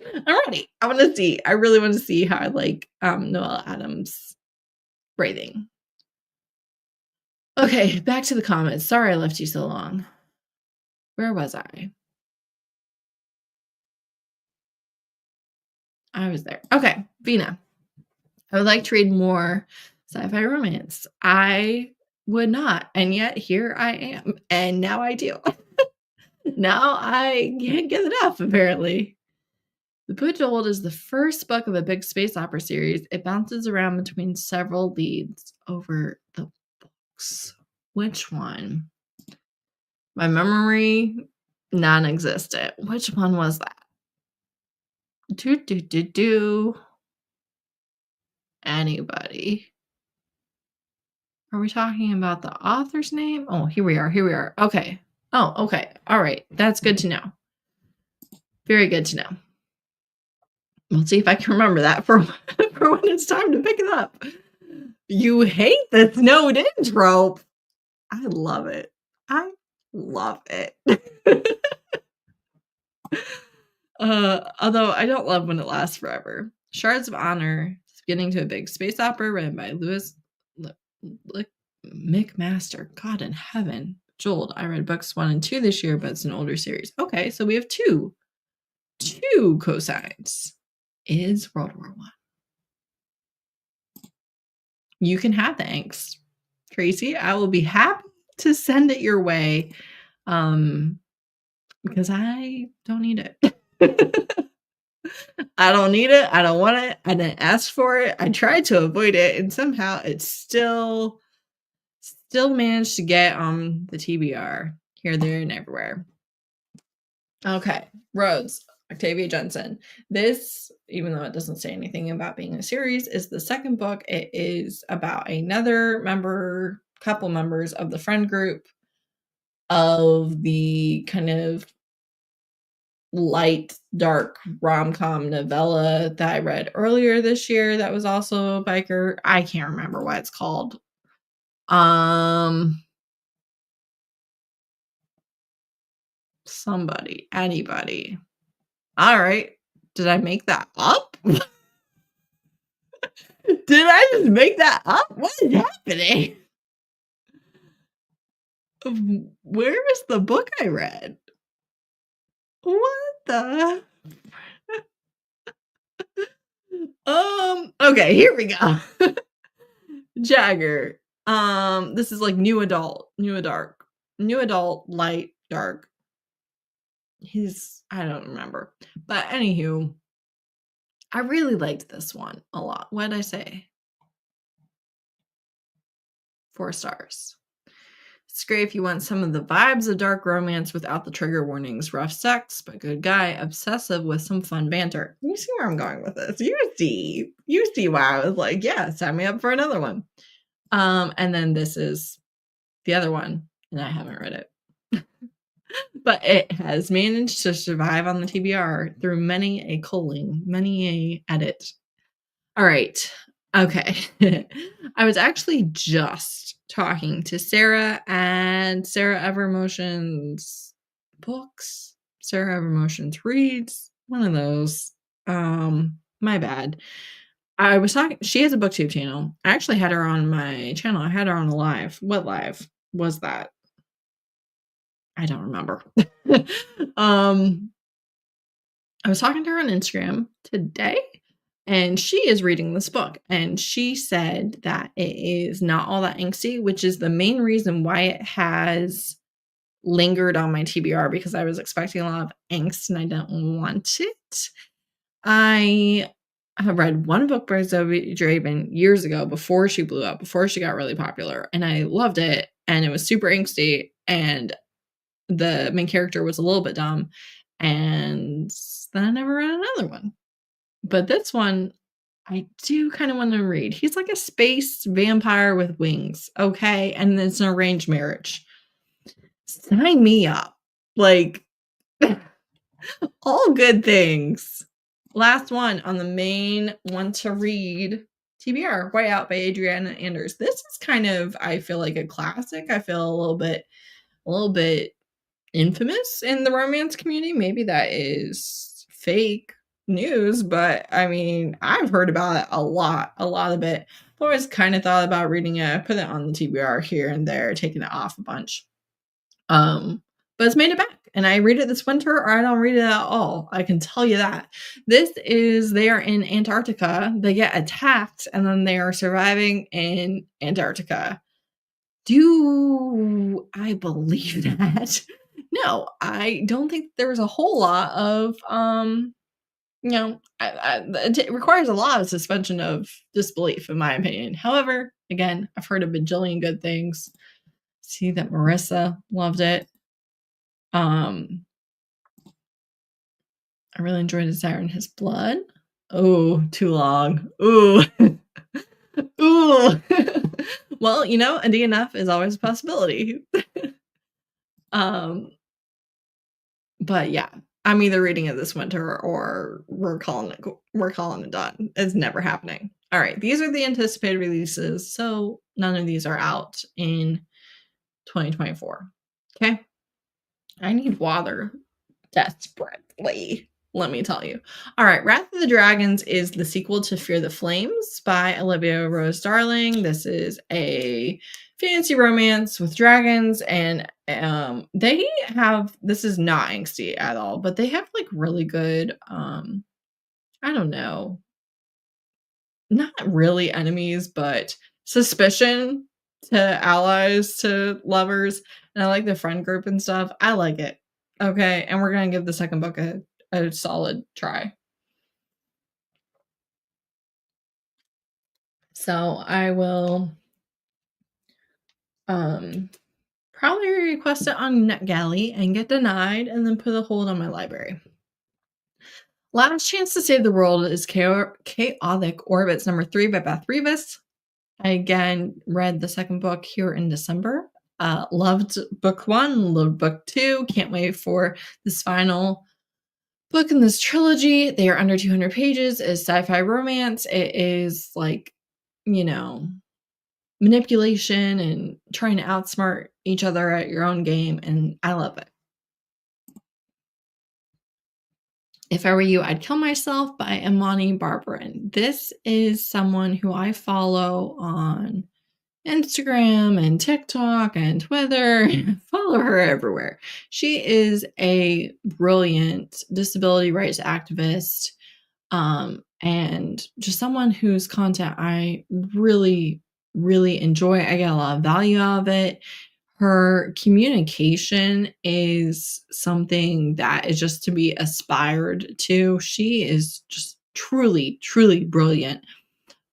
A: I'm ready. I want to see. I really want to see how I like Noelle Adams' breathing. Okay, back to the comments. Sorry I left you so long. Where was I? I was there. Okay, Vina. I would like to read more sci-fi romance. I would not, and yet here I am, and now I do. Now I can't get enough, apparently. The Bejeweled is the first book of a big space opera series. It bounces around between several leads over the books. Which one? My memory, non-existent. Which one was that? Anybody? Are we talking about the author's name? Oh, here we are. Okay. Oh, okay. All right. That's good to know. Very good to know. We'll see if I can remember that for when it's time to pick it up. You hate the snowed in trope. I love it. I love it. Although I don't love when it lasts forever. Shards of Honor is getting to a big space opera written by Louis McMaster. God in heaven. Joel, I read books 1 and 2 this year, but it's an older series. Okay, so we have two cosigns. Is World War I. You can have the angst, Tracy. I will be happy to send it your way, because I don't need it. I don't need it. I don't want it. I didn't ask for it. I tried to avoid it, and somehow it still managed to get on the TBR here, there, and everywhere. Okay, Rhodes, Octavia Jensen. This, even though it doesn't say anything about being a series, is the second book. It is about another couple members of the friend group of the kind of light, dark rom-com novella that I read earlier this year that was also a biker. I can't remember what it's called. Anybody. All right. Did I make that up? Did I just make that up? What is happening? Where is the book I read? What the? Okay, here we go. Jagger. This is like new adult, light, dark. I don't remember. But anywho, I really liked this one a lot. What did I say? 4 stars. It's great if you want some of the vibes of dark romance without the trigger warnings. Rough sex, but good guy. Obsessive with some fun banter. You see where I'm going with this. You see why I was like, yeah, sign me up for another one. And then this is the other one, and I haven't read it. But it has managed to survive on the TBR through many a culling, many a edit. All right. Okay. I was actually just talking to Sarah and Sarah Evermotions books. Sarah Evermotions reads. One of those. My bad. I was talking, she has a booktube channel. I actually had her on my channel. I had her on a live. What live was that? I don't remember. I was talking to her on Instagram today, and she is reading this book, and she said that it is not all that angsty, which is the main reason why it has lingered on my TBR, because I was expecting a lot of angst and I don't want it. I have read one book by Zoe Draven years ago, before she blew up, before she got really popular, and I loved it, and it was super angsty, and the main character was a little bit dumb, and then I never read another one. But this one, I do kinda wanna read. He's like a space vampire with wings, okay? And it's an arranged marriage. Sign me up. Like, all good things. Last one on the main one to read, TBR, White Out by Adriana Anders. This is kind of, I feel like, a classic. I feel a little bit infamous in the romance community. Maybe that is fake news, but I mean, I've heard about it a lot of it. I've always kind of thought about reading it. I put it on the TBR here and there, taking it off a bunch. But it's made it back, and I read it this winter or I don't read it at all. I can tell you that. They are in Antarctica. They get attacked and then they are surviving in Antarctica. Do I believe that? No, I don't think there's a whole lot of, it requires a lot of suspension of disbelief, in my opinion. However, again, I've heard a bajillion good things. See that Marissa loved it. I really enjoyed Desire in His Blood. Oh, too long. Ooh. Ooh. Well, a DNF is always a possibility. But yeah, I'm either reading it this winter or we're calling it done. It's never happening. All right, these are the anticipated releases, so none of these are out in 2024. Okay? I need water desperately, let me tell you. All right, Wrath of the Dragons is the sequel to Fear the Flames by Olivia Rose Darling. This is a fantasy romance with dragons, and this is not angsty at all, but they have like really good, I don't know, not really enemies, but suspicion to allies to lovers, and I like the friend group and stuff. I like it. Okay, and we're gonna give the second book a solid try. So I will probably request it on NetGalley and get denied and then put a hold on my library. Last Chance to Save the World is Chaotic Orbits number 3 by Beth Rivas. I again read the second book here in December. Loved book 1, loved book 2. Can't wait for this final book in this trilogy. They are under 200 pages. It's sci-fi romance. It is like, manipulation and trying to outsmart each other at your own game, and I love it. If I Were You, I'd Kill Myself by Imani Barbarin. This is someone who I follow on Instagram and TikTok and Twitter. Follow her everywhere. She is a brilliant disability rights activist, and just someone whose content I really, really enjoy. I get a lot of value out of it. Her communication is something that is just to be aspired to. She is just truly, truly brilliant.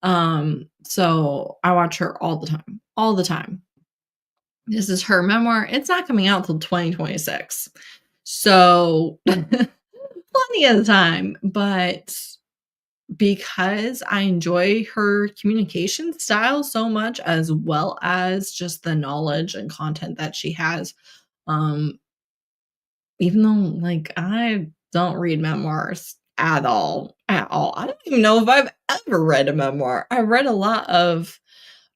A: So I watch her all the time. This is her memoir. It's not coming out till 2026. So plenty of time, but because I enjoy her communication style so much, as well as just the knowledge and content that she has, even though like I don't read memoirs at all. I don't even know if I've ever read a memoir. I read a lot of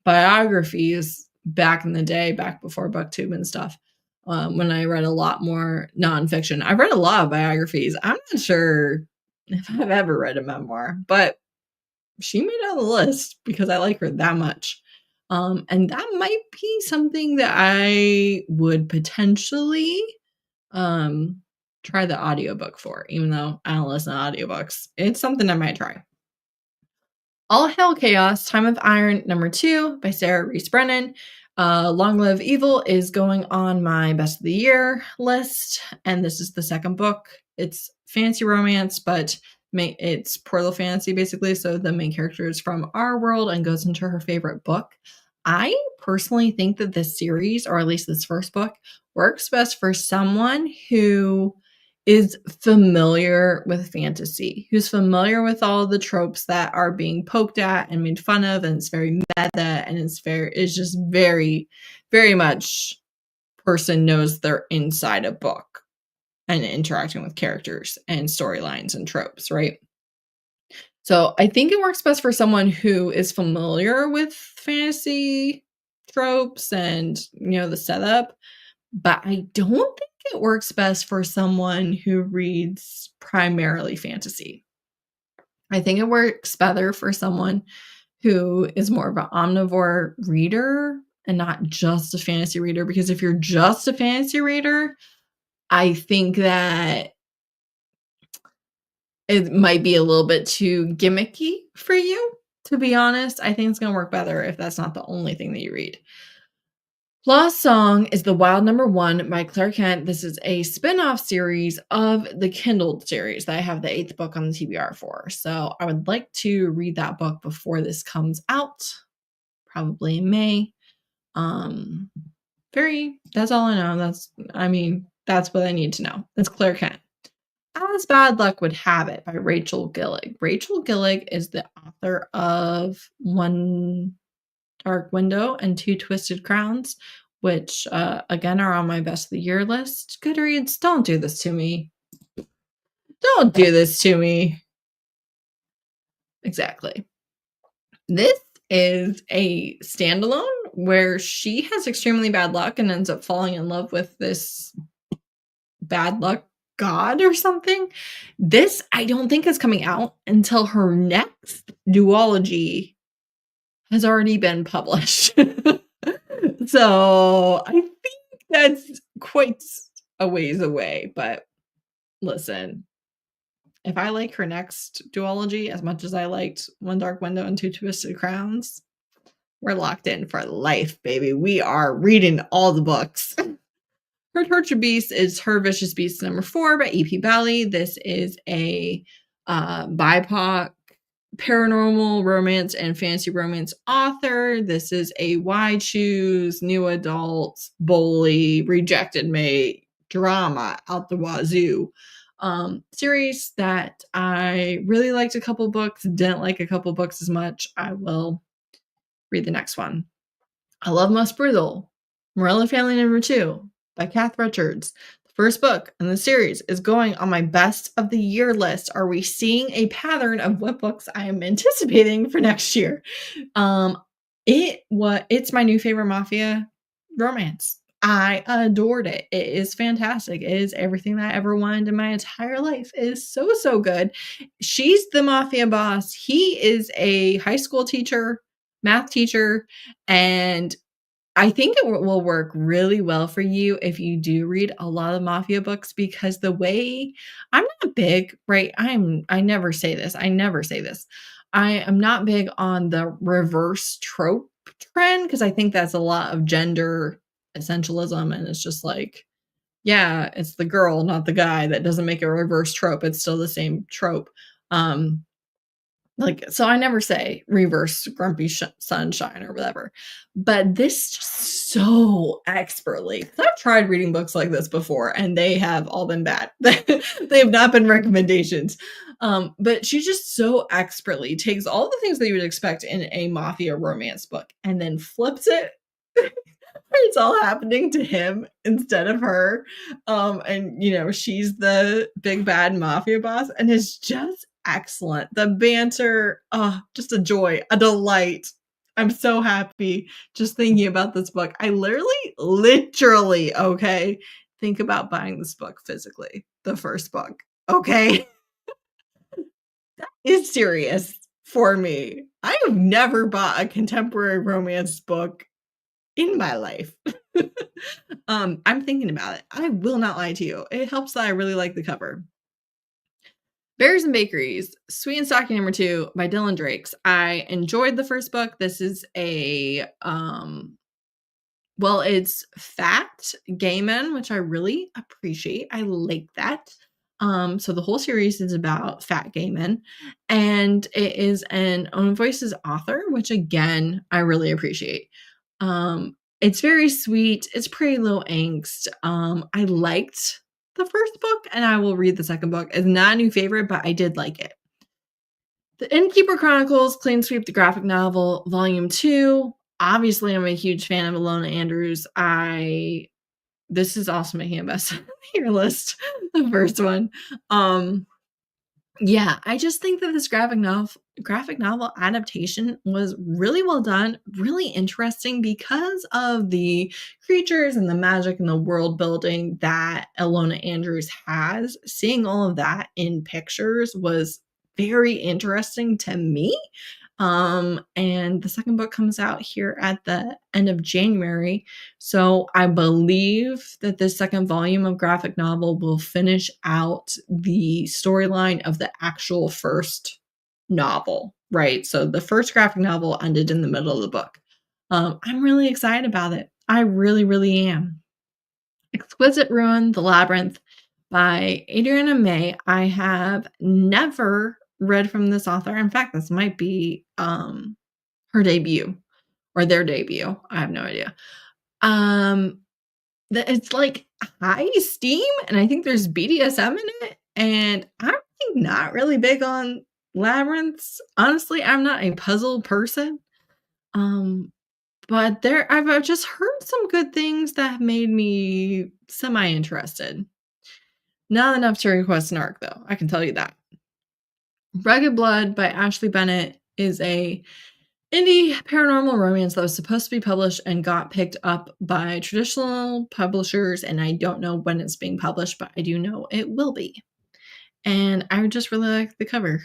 A: biographies back in the day, back before BookTube and stuff. When I read a lot more nonfiction, I've read a lot of biographies. I'm not sure if I've ever read a memoir, but she made it on the list because I like her that much. And that might be something that I would potentially try the audiobook for, even though I don't listen to audiobooks. It's something I might try. All Hail Chaos, Time of Iron, number 2 by Sarah Reese Brennan. Long Live Evil is going on my best of the year list, and this is the second book. It's fantasy romance, but it's Portal fantasy basically, so the main character is from our world and goes into her favorite book. I personally think that this series, or at least this first book, works best for someone who is familiar with fantasy, who's familiar with all the tropes that are being poked at and made fun of, and it's very meta, and it's just very, very much person knows they're inside a book and interacting with characters and storylines and tropes, right? So I think it works best for someone who is familiar with fantasy tropes and, the setup, but I don't think it works best for someone who reads primarily fantasy. I think it works better for someone who is more of an omnivore reader and not just a fantasy reader, because if you're just a fantasy reader, I think that it might be a little bit too gimmicky for you, to be honest. I think it's going to work better if that's not the only thing that you read. Lost Song is the Wild Number One by Claire Kent. This is a spin-off series of the Kindled series that I have the 8th book on the TBR for. So I would like to read that book before this comes out, probably in May. That's all I know. That's what I need to know. That's Claire Kent. As Bad Luck Would Have It by Rachel Gillig. Rachel Gillig is the author of One Dark Window and Two Twisted Crowns, which, again, are on my best of the year list. Goodreads, don't do this to me. Don't do this to me. Exactly. This is a standalone where she has extremely bad luck and ends up falling in love with this bad luck god or something. This, I don't think, is coming out until her next duology has already been published. So I think that's quite a ways away. But listen, if I like her next duology as much as I liked One Dark Window and Two Twisted Crowns, we're locked in for life, baby. We are reading all the books. Her Tortured Beast is Her Vicious Beast number 4 by E.P. Bally. This is a BIPOC paranormal romance and fantasy romance author. This is a why choose, new adult, bully, rejected mate drama out the wazoo series that I really liked a couple books, didn't like a couple books as much. I will read the next one. I Love Most Brutal, Morella Family number 2 by Kath Richards. The first book in the series is going on my best of the year list. Are we seeing a pattern of what books I am anticipating for next year? It's my new favorite mafia romance. I adored it. It is fantastic. It is everything that I ever wanted in my entire life. It is so, so good. She's the mafia boss. He is a high school teacher, math teacher, and I think it will work really well for you if you do read a lot of mafia books, because the way I'm not big, right? I never say this. I am not big on the reverse trope trend, because I think that's a lot of gender essentialism, and it's just like, yeah, it's the girl, not the guy. That doesn't make a reverse trope. It's still the same trope. So I never say reverse grumpy sunshine or whatever, but this just so expertly, 'cause I've tried reading books like this before and they have all been bad. They have not been recommendations. But she just so expertly takes all the things that you would expect in a mafia romance book and then flips it. It's all happening to him instead of her. And she's the big bad mafia boss, and it's just excellent. The banter, just a joy, a delight. I'm so happy just thinking about this book. I literally, okay, think about buying this book physically, the first book, okay? That is serious for me. I have never bought a contemporary romance book in my life. I'm thinking about it. I will not lie to you. It helps that I really like the cover. Berries and Bakeries, Sweet and Stocking number 2 by Dylan Drakes. I enjoyed the first book. This is a, it's fact gay men, which I really appreciate. I like that. So the whole series is about fat gay men, and it is an Own Voices author, which again, I really appreciate. It's very sweet. It's pretty low angst. I liked the first book, and I will read the second book. It's not a new favorite, but I did like it. The Innkeeper Chronicles, Clean Sweep the Graphic Novel, Volume 2. Obviously, I'm a huge fan of Ilona Andrews. This is also making a best on your list, the first one. Yeah, I just think that this graphic novel adaptation was really well done, really interesting because of the creatures and the magic and the world building that Ilona Andrews has. Seeing all of that in pictures was very interesting to me. And the second book comes out here at the end of January. So I believe that this second volume of graphic novel will finish out the storyline of the actual first novel, right? So the first graphic novel ended in the middle of the book. I'm really excited about it. I really, really am. Exquisite Ruin, The Labyrinth by Adriana May. I have never read from this author. In fact, this might be her debut or their debut. I have no idea. It's like high steam, and I think there's BDSM in it. And I'm not really big on labyrinths. Honestly, I'm not a puzzle person. But I've just heard some good things that have made me semi-interested. Not enough to request an arc, though. I can tell you that. Rugged Blood by Ashley Bennett is a indie paranormal romance that was supposed to be published and got picked up by traditional publishers, and I don't know when it's being published, but I do know it will be. And I just really like the cover.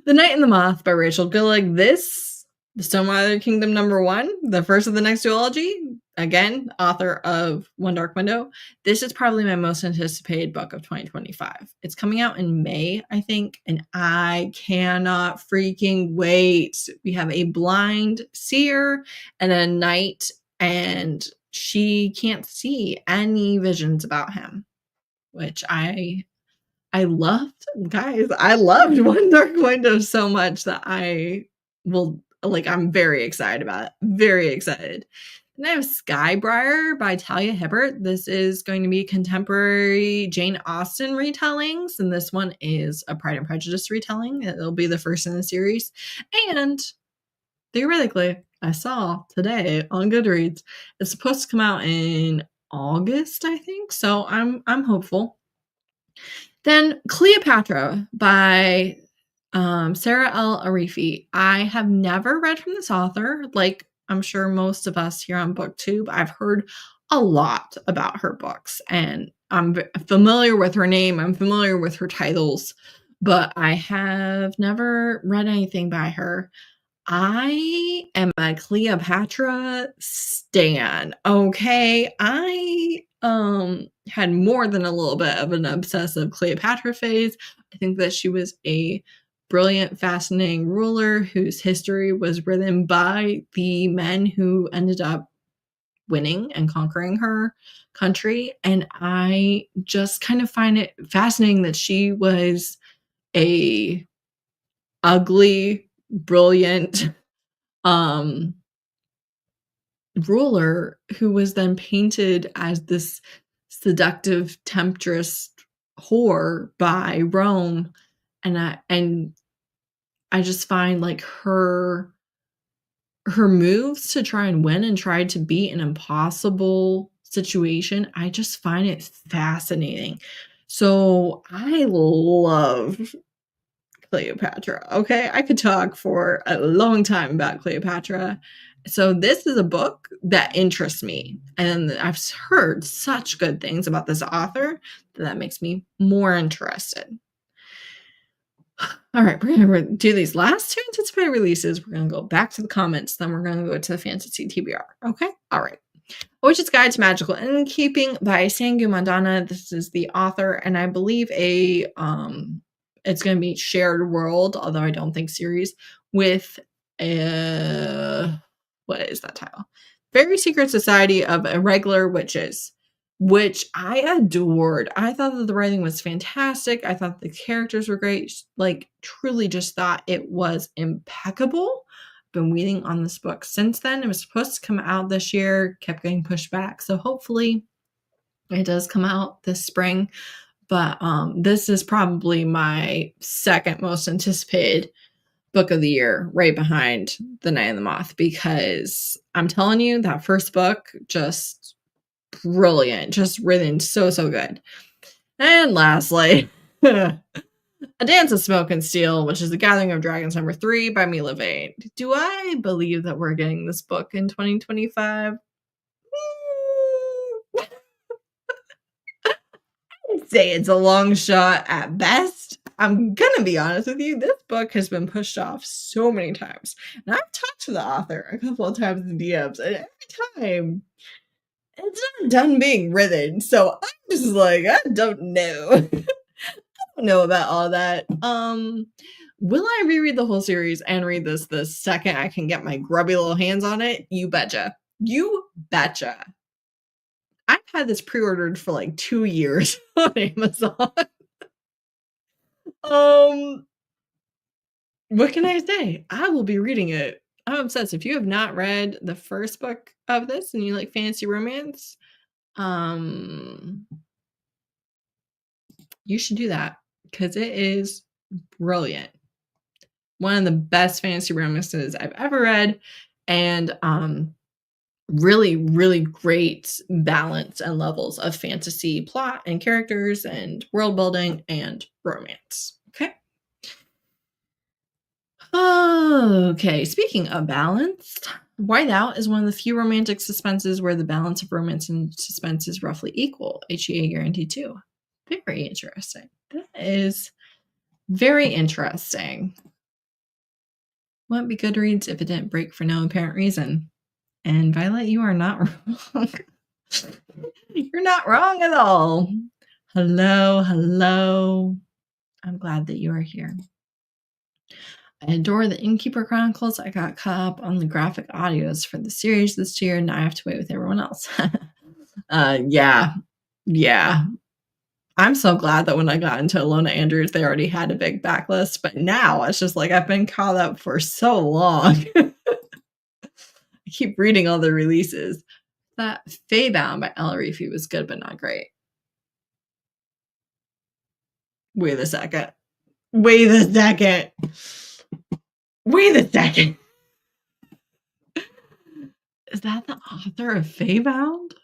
A: The Night and the Moth by Rachel Gillig. This, the Stonemaier Kingdom #1, the first of the next duology, again, author of One Dark Window. This is probably my most anticipated book of 2025. It's coming out in May, I think, and I cannot freaking wait. We have a blind seer and a knight, and she can't see any visions about him, which I loved. Guys, I loved One Dark Window so much that I'm very excited about it. Very excited. And I have Skybriar by Talia Hibbert. This is going to be contemporary Jane Austen retellings, and this one is a Pride and Prejudice retelling. It'll be the first in the series. And theoretically, I saw today on Goodreads, it's supposed to come out in August, I think. So I'm hopeful. Then Cleopatra by Sarah L. Arifi. I have never read from this author, like I'm sure most of us here on BookTube. I've heard a lot about her books, and I'm familiar with her name. I'm familiar with her titles, but I have never read anything by her. I am a Cleopatra stan, okay? I had more than a little bit of an obsessive Cleopatra phase. I think that she was a brilliant, fascinating ruler whose history was written by the men who ended up winning and conquering her country. And I just kind of find it fascinating that she was a ugly, brilliant ruler who was then painted as this seductive temptress whore by Rome. And I just find like her moves to try and win and try to beat an impossible situation, I just find it fascinating. So I love Cleopatra. Okay, I could talk for a long time about Cleopatra. So this is a book that interests me, and I've heard such good things about this author that makes me more interested. All right, we're going to do these last two anticipated releases. We're going to go back to the comments, then we're going to go to the fantasy TBR. Okay? All right. Witch's Guide to Magical Innkeeping by Sangu Mandana. This is the author, and I believe it's going to be shared world, although I don't think series, with what is that title? Very Secret Society of Irregular Witches, which I adored. I thought that the writing was fantastic. I thought the characters were great. Like, truly just thought it was impeccable. Been waiting on this book since then. It was supposed to come out this year, kept getting pushed back. So hopefully It does come out this spring, but this is probably my second most anticipated book of the year, right behind The Night of the Moth, because I'm telling you, that first book, just brilliant, just written so good. And lastly, A Dance of Smoke and Steel, which is The Gathering of Dragons #3 by Mila Vane. Do I believe that we're getting this book in 2025? I'd say it's a long shot at best. I'm gonna be honest with you, this book has been pushed off so many times. And I've talked to the author a couple of times in DMs, and every time it's not done being written. So I'm just like, I don't know. I don't know about all that. Will I reread the whole series and read this the second I can get my grubby little hands on it? You betcha. You betcha. I've had this pre-ordered for like 2 years on Amazon. What can I say? I will be reading it. I'm obsessed. If you have not read the first book of this and you like fantasy romance, you should do that because it is brilliant. One of the best fantasy romances I've ever read, and really great balance and levels of fantasy plot and characters and world building and romance. Okay, speaking of balance, Whiteout is one of the few romantic suspenses where the balance of romance and suspense is roughly equal. HEA guarantee too. Very interesting. That is very interesting. Wouldn't be Goodreads if it didn't break for no apparent reason. And Violet, you are not wrong. You're not wrong at all. Hello. I'm glad that you are here. I adore the Innkeeper Chronicles. I got caught up on the graphic audios for the series this year, and now I have to wait with everyone else. Yeah. I'm so glad that when I got into Alona Andrews, they already had a big backlist, but now it's just like I've been caught up for so long. I keep reading all the releases. That Feybound by Ella Reefy was good, but not great. Wait a second. Is that the author of Feybound?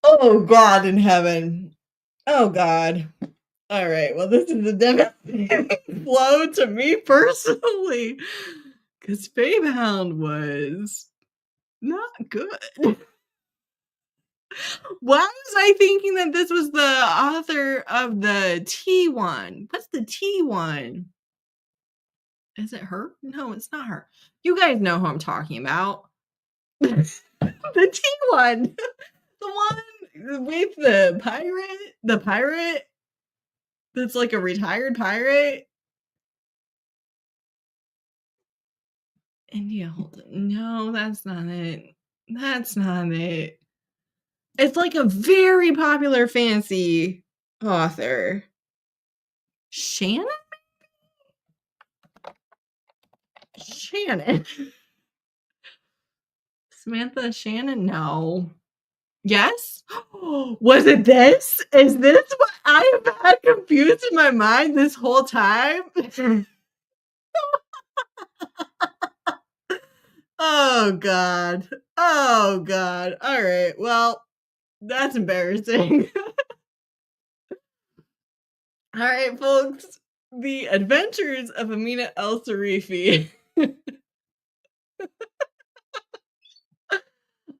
A: Oh, God in heaven. Oh, God. All right. Well, this is a devastating blow to me personally, because Feybound was not good. Why was I thinking that this was the author of the T one? What's the T one? Is it her? No, it's not her. You guys know who I'm talking about. The T one. The one with the pirate that's like a retired pirate. India Holden. No, that's not it. It's like a very popular fantasy author. Shannon? Samantha Shannon? No. Yes? Was it this? Is this what I have had confused in my mind this whole time? Oh, God. All right. Well, that's embarrassing. All right, folks. The Adventures of Amina El Sarifi.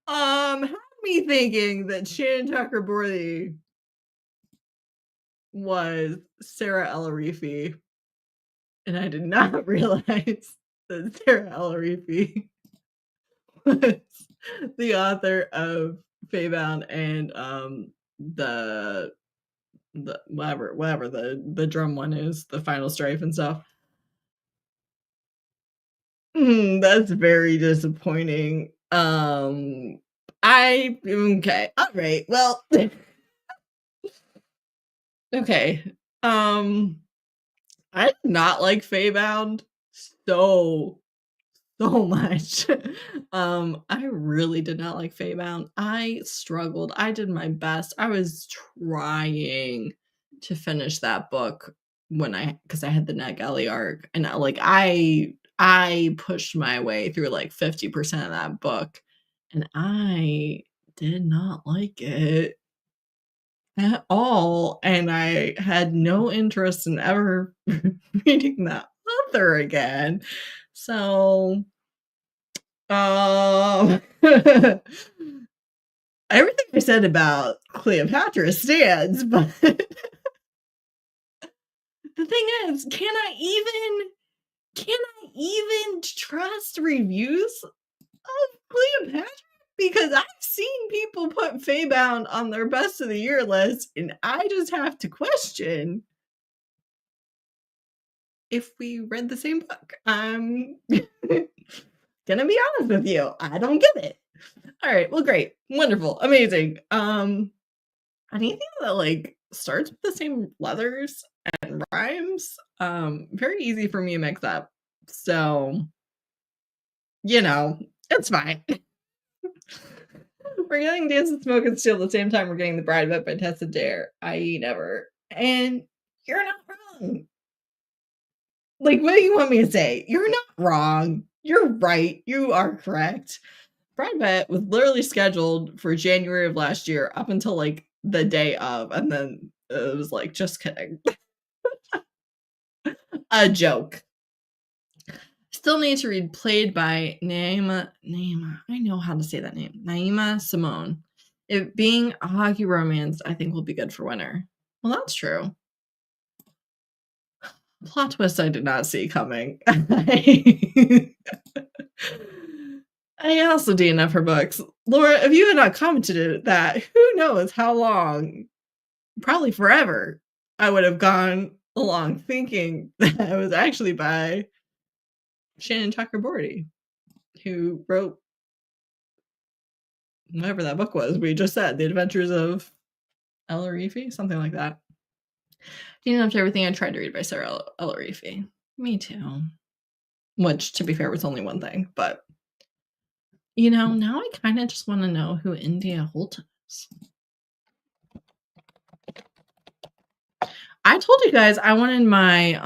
A: Had me thinking that Shannon Tucker-Borley was Sarah El Arifi, and I did not realize that Sarah El Arifi was the author of Feybound and the whatever the drum one is, the Final Strife and stuff. That's very disappointing. Okay. All right. Well, okay. I did not like Feybound, so so much. I really did not like Feybound. I struggled. I did my best. I was trying to finish that book because I had the NetGalley arc, and I pushed my way through like 50% of that book, and I did not like it at all, and I had no interest in ever reading that author again. So, everything I said about Cleopatra stands, but the thing is, can I even trust reviews of Cleopatra? Because I've seen people put Feybound on their best of the year list, and I just have to question if we read the same book. I'm gonna be honest with you. I don't get it. All right, well, great, wonderful, amazing. Anything that like starts with the same letters and rhymes, very easy for me to mix up. So, it's fine. We're getting Dance with Smoke and Steel at the same time we're getting The Bride of It by Tessa Dare, i.e. Never. And you're not wrong. Like, what do you want me to say? You're not wrong. You're right. You are correct. Bride of It was literally scheduled for January of last year up until like the day of, and then it was like, just kidding. A joke. Still need to read Played by Naima. I know how to say that name. Naima Simone. It being a hockey romance, I think will be good for winter. Well, that's true. Plot twist I did not see coming. I also DNF her books. Laura, if you had not commented that, who knows how long, probably forever, I would have gone along thinking that it was actually by Shannon Chakraborty, who wrote whatever that book was we just said, The Adventures of Ella Reefy, something like that. DNF'd everything I tried to read by Sarah Ella Reefy. Me too. Which, to be fair, was only one thing, but now I kind of just want to know who India Holton is. I told you guys I wanted my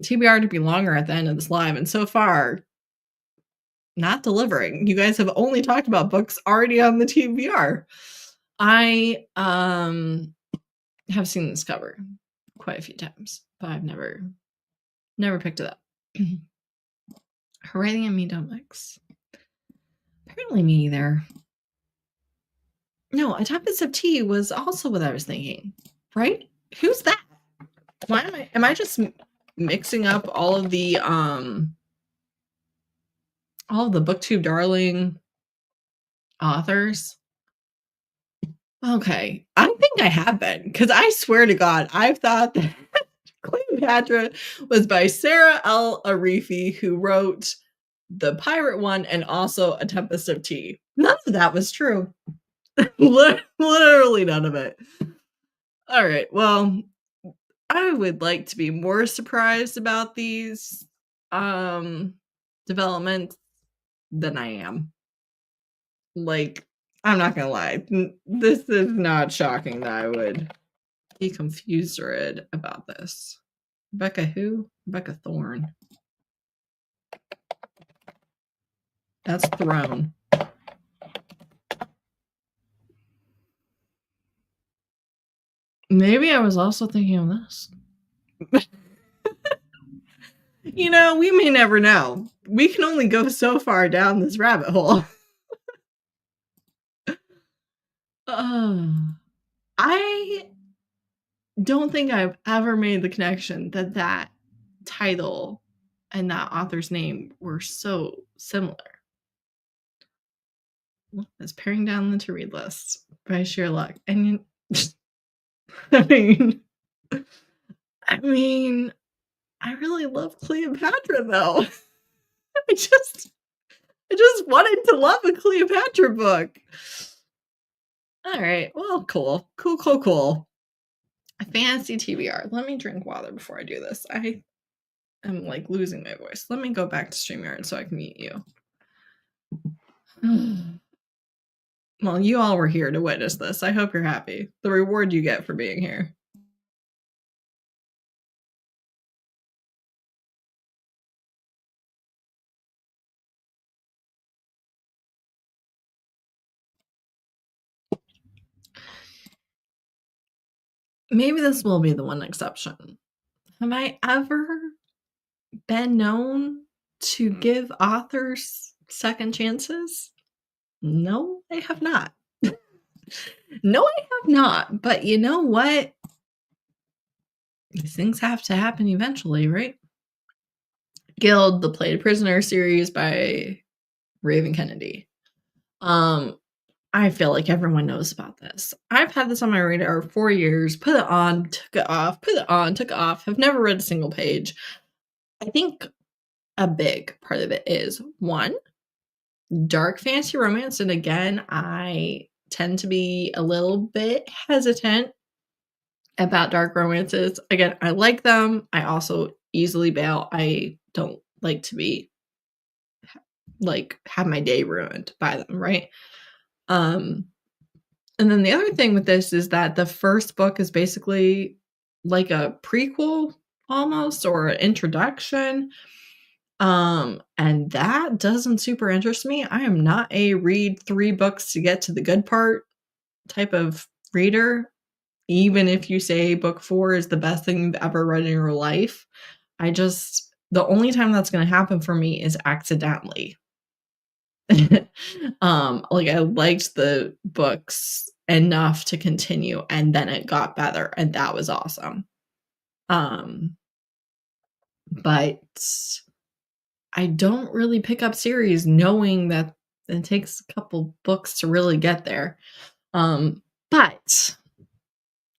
A: TBR to be longer at the end of this live, and so far, not delivering. You guys have only talked about books already on the TBR. I have seen this cover quite a few times, but I've never picked it up. Her writing and me don't mix. Apparently me either. No, A Tempest of Tea was also what I was thinking. Right? Who's that? Why am I just mixing up all of the BookTube darling authors? Okay. I think I have been, because I swear to God, I've thought that Cleopatra was by Sarah L. Arifi, who wrote the pirate one and also A Tempest of Tea. None of that was true. Literally none of it. All right. Well, I would like to be more surprised about these developments than I am. Like, I'm not gonna lie. This is not shocking that I would be confused or about this. Rebecca who? Rebecca Thorne. That's Throne. Maybe I was also thinking of this. We may never know. We can only go so far down this rabbit hole. I don't think I've ever made the connection that title and that author's name were so similar. It's paring down the to-read list by sheer luck. And I mean, I really love Cleopatra though. I just wanted to love a Cleopatra book. All right, well, cool. A fantasy TBR. Let me drink water before I do this. I'm like losing my voice. Let me go back to StreamYard so I can mute you. Well, you all were here to witness this. I hope you're happy. The reward you get for being here. Maybe this will be the one exception. Have I ever been known to give authors second chances? No, I have not. No, I have not. But you know what? These things have to happen eventually, right? Guild, the Played Prisoner series by Raven Kennedy. I feel like everyone knows about this. I've had this on my radar 4 years, put it on, took it off, put it on, took it off. Have never read a single page. I think a big part of it is, one, dark fantasy romance. And again, I tend to be a little bit hesitant about dark romances. Again, I like them. I also easily bail. I don't like to be have my day ruined by them, right? And then the other thing with this is that the first book is basically like a prequel almost, or an introduction. And that doesn't super interest me. I am not a read 3 books to get to the good part type of reader. Even if you say book 4 is the best thing you've ever read in your life, the only time that's going to happen for me is accidentally. I liked the books enough to continue, and then it got better, and that was awesome. But I don't really pick up series knowing that it takes a couple books to really get there. But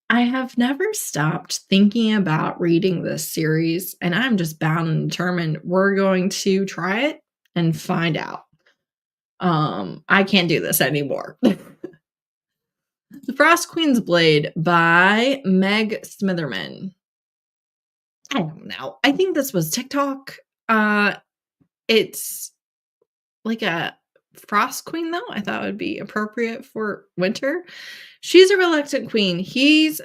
A: I have never stopped thinking about reading this series, and I'm just bound and determined we're going to try it and find out. I can't do this anymore. The Frost Queen's Blade by Meg Smitherman. I don't know. I think this was TikTok. It's like a Frost Queen, though. I thought it would be appropriate for winter. She's a reluctant queen. He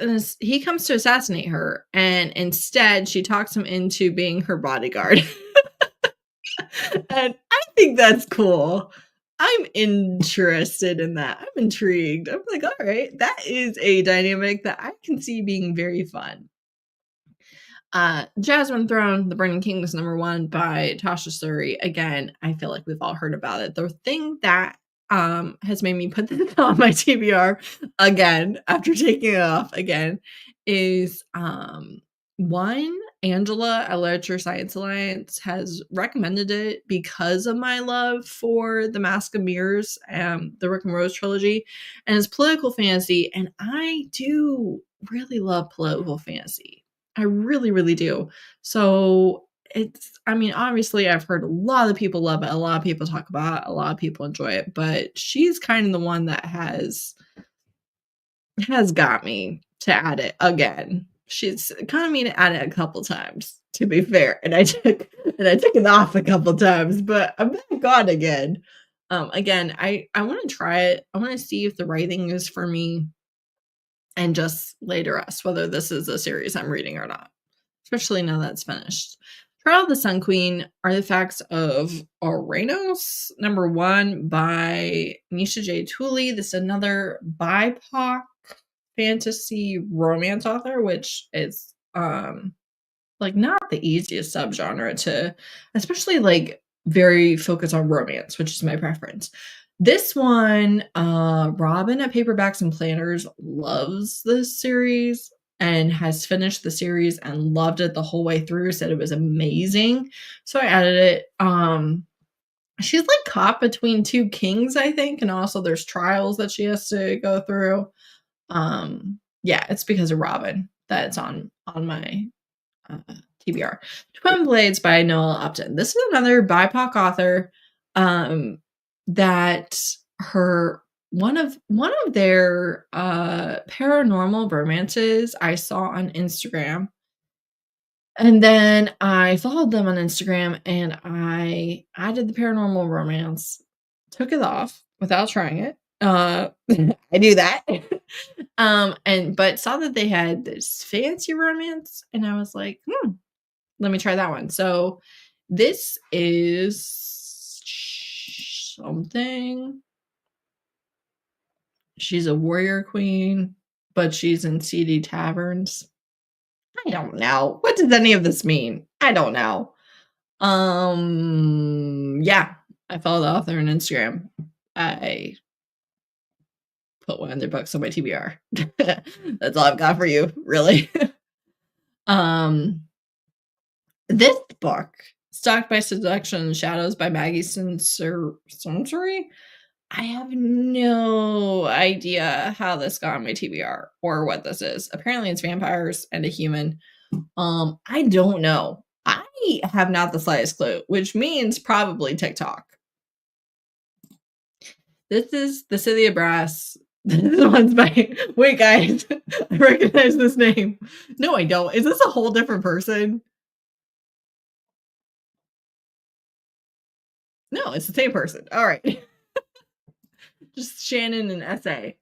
A: comes to assassinate her, and instead she talks him into being her bodyguard. And I think that's cool. I'm interested in that. I'm intrigued. I'm like, all right, that is a dynamic that I can see being very fun. Jasmine Throne, The Burning King was #1 by Tasha Suri. Again, I feel like we've all heard about it. The thing that has made me put this on my TBR again after taking it off again is one, Angela at Literature Science Alliance has recommended it because of my love for The Mask of Mirrors and the Rick and Rose trilogy, and it's political fantasy, and I do really love political fantasy. I really, really do. So obviously I've heard a lot of people love it, a lot of people talk about it, a lot of people enjoy it, but she's kind of the one that has got me to add it again. She's kind of me to add it a couple times, to be fair, and I took it off a couple times, but I'm back on again. Again, I want to try it. I want to see if the writing is for me, and just later us whether this is a series I'm reading or not, especially now that it's finished. Trial of the Sun Queen, Artifacts of Oranos, #1 by Nisha J. Tooley. This is another BIPOC fantasy romance author, which is not the easiest subgenre to, especially very focused on romance, which is my preference. This one, Robin at Paperbacks and Planners loves this series and has finished the series and loved it the whole way through, said it was amazing. So I added it. She's caught between 2 kings, I think, and also there's trials that she has to go through. Yeah, it's because of Robin that it's on my TBR. Twin Blades by Noel Upton. This is another BIPOC author that one of their paranormal romances I saw on Instagram And then I followed them on Instagram and I added the paranormal romance, took it off without trying it. I do that. But saw that they had this fancy romance and I was like, let me try that one. So this is something. She's a warrior queen, but she's in seedy taverns. I don't know. What does any of this mean? I don't know. Yeah, I follow the author on Instagram. I put one of their books on my TBR. That's all I've got for you, really. This book, Stalked by Seduction and Shadows by Maggie Sensory. I have no idea how this got on my TBR or what this is. Apparently it's vampires and a human. I don't know. I have not the slightest clue, which means probably TikTok. This is the City of Brass. This one's by. Wait, guys, I recognize this name. No, I don't. Is this a whole different person? No, it's the same person. All right. Just Shannon and SA.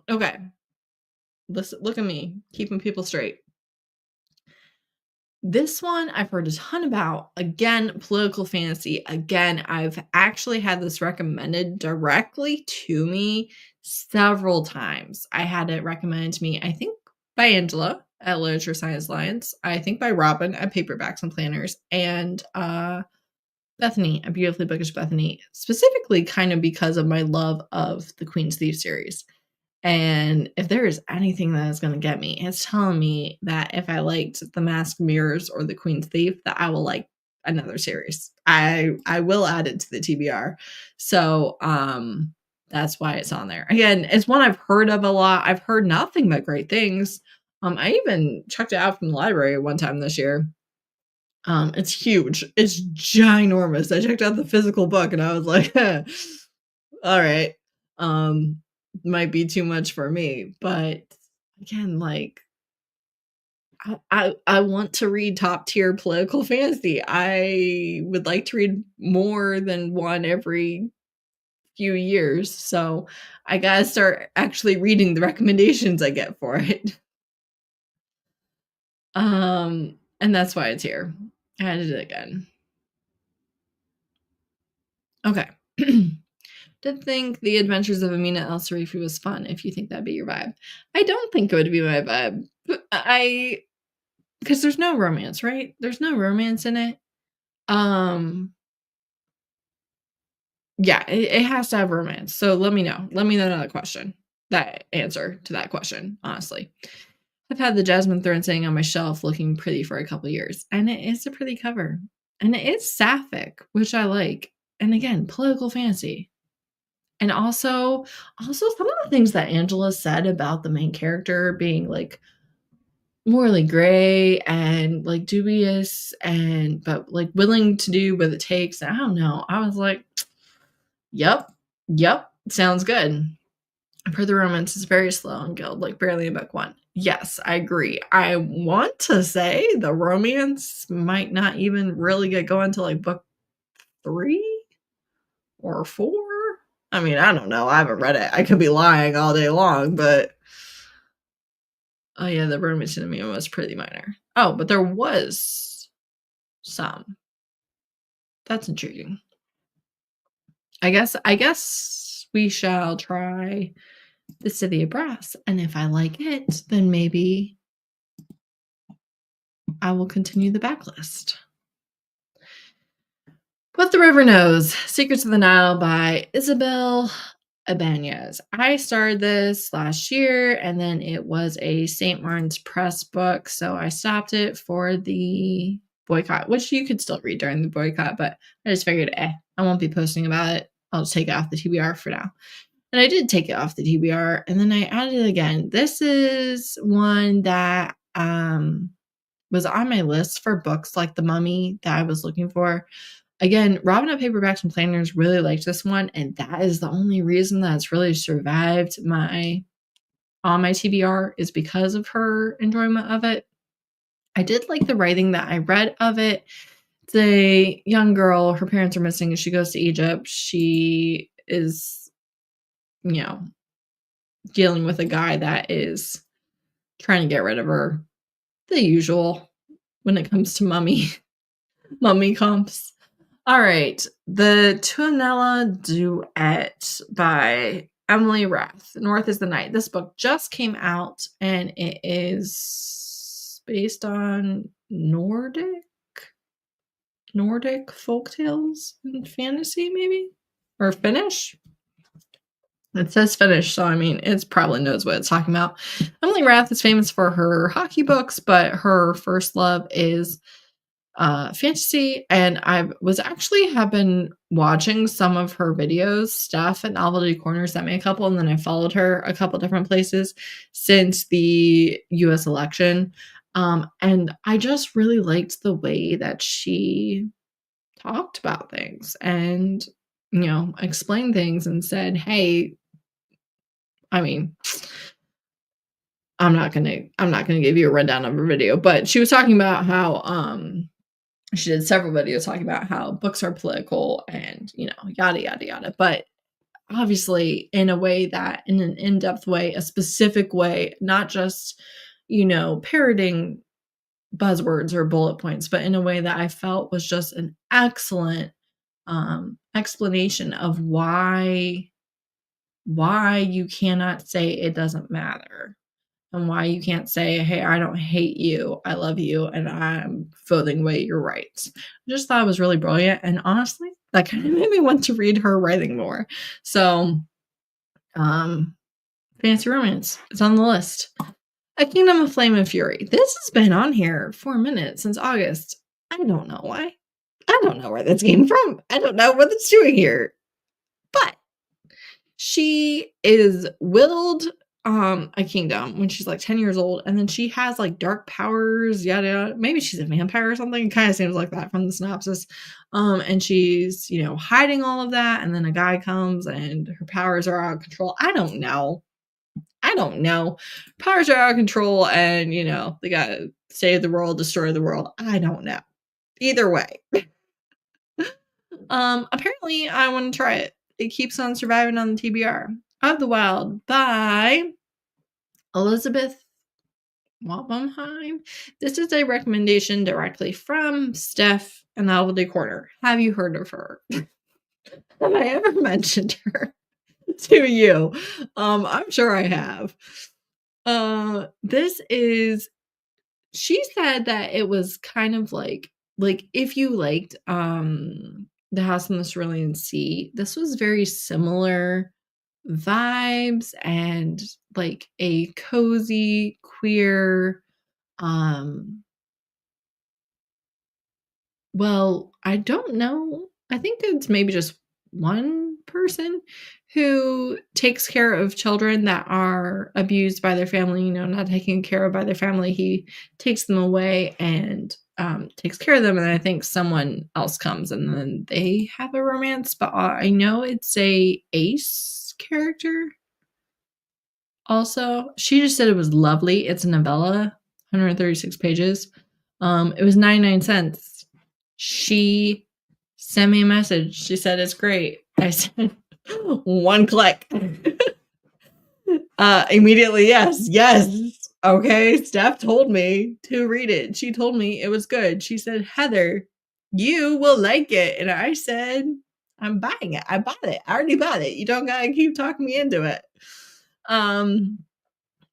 A: Okay. Listen, look at me, keeping people straight. This one I've heard a ton about. Again, political fantasy. Again, I've actually had this recommended directly to me several times. I had it recommended to me, I think, by Angela at Literature Science Alliance. I think by Robin at Paperbacks and Planners. And Bethany, a Beautifully Bookish Bethany, specifically kind of because of my love of the Queen's Thief series. And if there is anything that is going to get me, it's telling me that if I liked The Masked Mirrors or The Queen's Thief, that I will like another series. I will add it to the TBR. So that's why it's on there. Again, it's one I've heard of a lot. I've heard nothing but great things. I even checked it out from the library one time this year. It's huge. It's ginormous. I checked out the physical book and I was like, all right. Might be too much for me, but again, like I want to read top tier political fantasy. I would like to read more than one every few years, so I gotta start actually reading the recommendations I get for it. And that's why it's here. I added it again. Okay. Did think The Adventures of Amina El Sarifi was fun, if you think that'd be your vibe. I don't think it would be my vibe. Because there's no romance, right? There's no romance in it. Yeah, it has to have romance. So let me know. Let me know that question. That answer to that question, honestly. I've had the Jasmine Throne sitting on my shelf looking pretty for a couple years. And it is a pretty cover. And it is sapphic, which I like. And again, political fantasy. And also some of the things that Angela said about the main character being like morally gray and like dubious and but like willing to do what it takes. I don't know. I was like, yep, sounds good. I've heard the romance is very slow and Guild, like barely in book one. Yes, I agree. I want to say the romance might not even really get going till like book 3 or 4. I mean, I don't know. I haven't read it. I could be lying all day long, but oh yeah, the romance in me was pretty minor. Oh, but there was some. That's intriguing. I guess we shall try the City of Brass, and if I like it, then maybe I will continue the backlist. What the River Knows, Secrets of the Nile by Isabel Ibanez. I started this last year, and then it was a St. Martin's Press book, so I stopped it for the boycott, which you could still read during the boycott, but I just figured, I won't be posting about it. I'll just take it off the TBR for now. And I did take it off the TBR, and then I added it again. This is one that was on my list for books like The Mummy that I was looking for. Again, Robin at Paperbacks and Planners really liked this one, and that is the only reason that it's really survived on my TBR is because of her enjoyment of it. I did like the writing that I read of it. It's a young girl, her parents are missing, and she goes to Egypt. She is, dealing with a guy that is trying to get rid of her. The usual when it comes to mummy comps. All right, the Tuonela Duet by Emily Rath. North is the Night. This book just came out, and it is based on Nordic folktales and fantasy, maybe? Or Finnish? It says Finnish, so I mean, it probably knows what it's talking about. Emily Rath is famous for her hockey books, but her first love is fantasy. And I was actually have been watching some of her videos, Steph at Novelty Corner sent me a couple, and then I followed her a couple different places since the US election. And I just really liked the way that she talked about things and, explained things and said, hey, I mean, I'm not gonna give you a rundown of her video, but she was talking about how she did several videos talking about how books are political and yada yada yada, but obviously in a way that in an in-depth way, a specific way, not just parroting buzzwords or bullet points, but in a way that I felt was just an excellent explanation of why you cannot say it doesn't matter, and why you can't say, hey, I don't hate you, I love you, and I'm voting away your rights. I just thought it was really brilliant, and honestly, that kind of made me want to read her writing more. So, fantasy romance is on the list. A Kingdom of Flame and Fury. This has been on here for a minute, since August. I don't know why. I don't know where this came from. I don't know what it's doing here. But she is willed a kingdom when she's like 10 years old, and then she has like dark powers, yada yada. Maybe she's a vampire or something. It kind of seems like that from the synopsis. And she's hiding all of that, and then a guy comes and her powers are out of control. I don't know. Powers are out of control, and they gotta save the world, destroy the world. I don't know. Either way. Apparently I want to try it. It keeps on surviving on the TBR. Of the Wild by Elizabeth Wappenheim. This is a recommendation directly from Steph and Novelty Corner. Have you heard of her? Have I ever mentioned her to you? I'm sure I have. She said that it was kind of like if you liked The House on the Cerulean Sea, this was very similar vibes and like a cozy queer well, I don't know. I think it's maybe just one person who takes care of children that are abused by their family, not taken care of by their family. He takes them away and takes care of them, and I think someone else comes and then they have a romance, but I know it's a ace character. Also, she just said it was lovely. It's a novella, 136 pages. It was 99 cents. She sent me a message. She said it's great. I said, one click. Immediately, yes. Okay, Steph told me to read it. She told me it was good. She said, Heather, you will like it. And I said, I'm buying it. I bought it. I already bought it. You don't gotta keep talking me into it.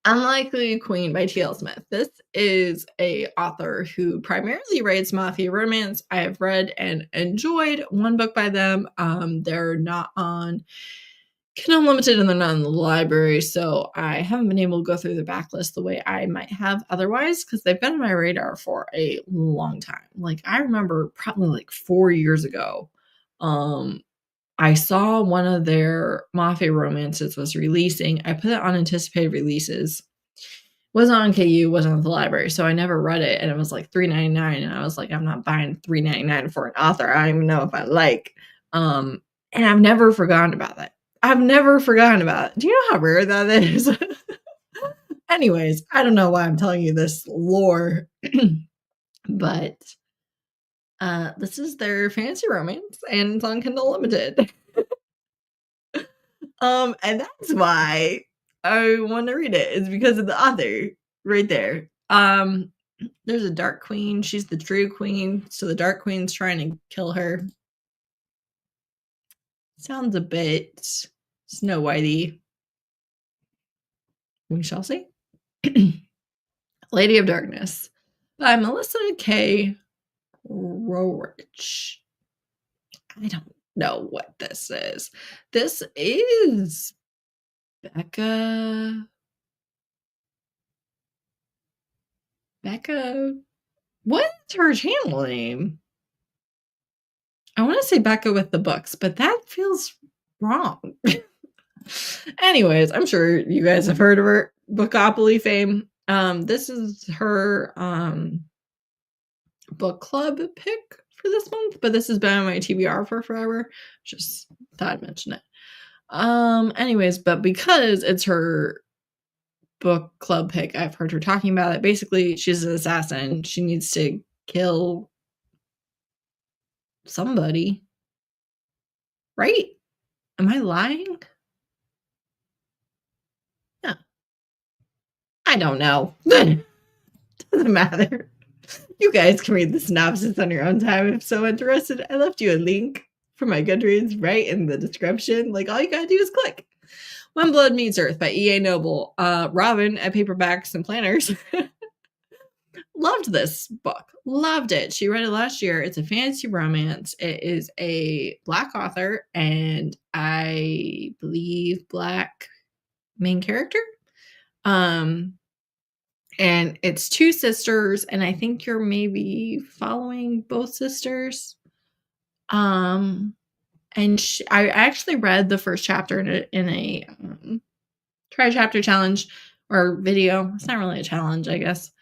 A: Unlikely Queen by T.L. Smith. This is a author who primarily writes mafia romance. I have read and enjoyed one book by them. They're not on Kindle Unlimited and they're not in the library, so I haven't been able to go through the backlist the way I might have otherwise, because they've been on my radar for a long time. Like, I remember probably like 4 years ago, I saw one of their mafia romances was releasing. I put it on anticipated releases. Wasn't on KU, wasn't at the library, so I never read it, and it was like $3.99, and I was like, I'm not buying $3.99 for an author I don't even know if I like. And I've never forgotten about it. Do you know how rare that is? Anyways, I don't know why I'm telling you this lore. But this is their fantasy romance, and it's on Kindle Limited. And that's why I want to read it. It's because of the author right there. There's a Dark Queen. She's the true queen, so the Dark Queen's trying to kill her. Sounds a bit Snow Whitey. We shall see. Lady of Darkness by Melissa K. Roerich. I don't know what this is. This is Becca. What's her channel name? I want to say Becca with the books, but that feels wrong. Anyways, I'm sure you guys have heard of her Bookopoly fame. This is her book club pick for this month, but this has been on my TBR for forever. Just thought I'd mention it. Anyways, but because it's her book club pick, I've heard her talking about it. Basically, she's an assassin. She needs to kill somebody. Right? Am I lying? Yeah. I don't know. Doesn't matter. You guys can read the synopsis on your own time if so interested. I left you a link for my Goodreads right in the description. Like, all you gotta do is click. When Blood Meets Earth by E.A. Noble. Robin at Paperbacks and Planners loved this book. Loved it. She read it last year. It's a fantasy romance. It is a Black author and I believe Black main character. And it's two sisters, and I think you're maybe following both sisters. And I actually read the first chapter in a try chapter challenge or video. It's not really a challenge, I guess.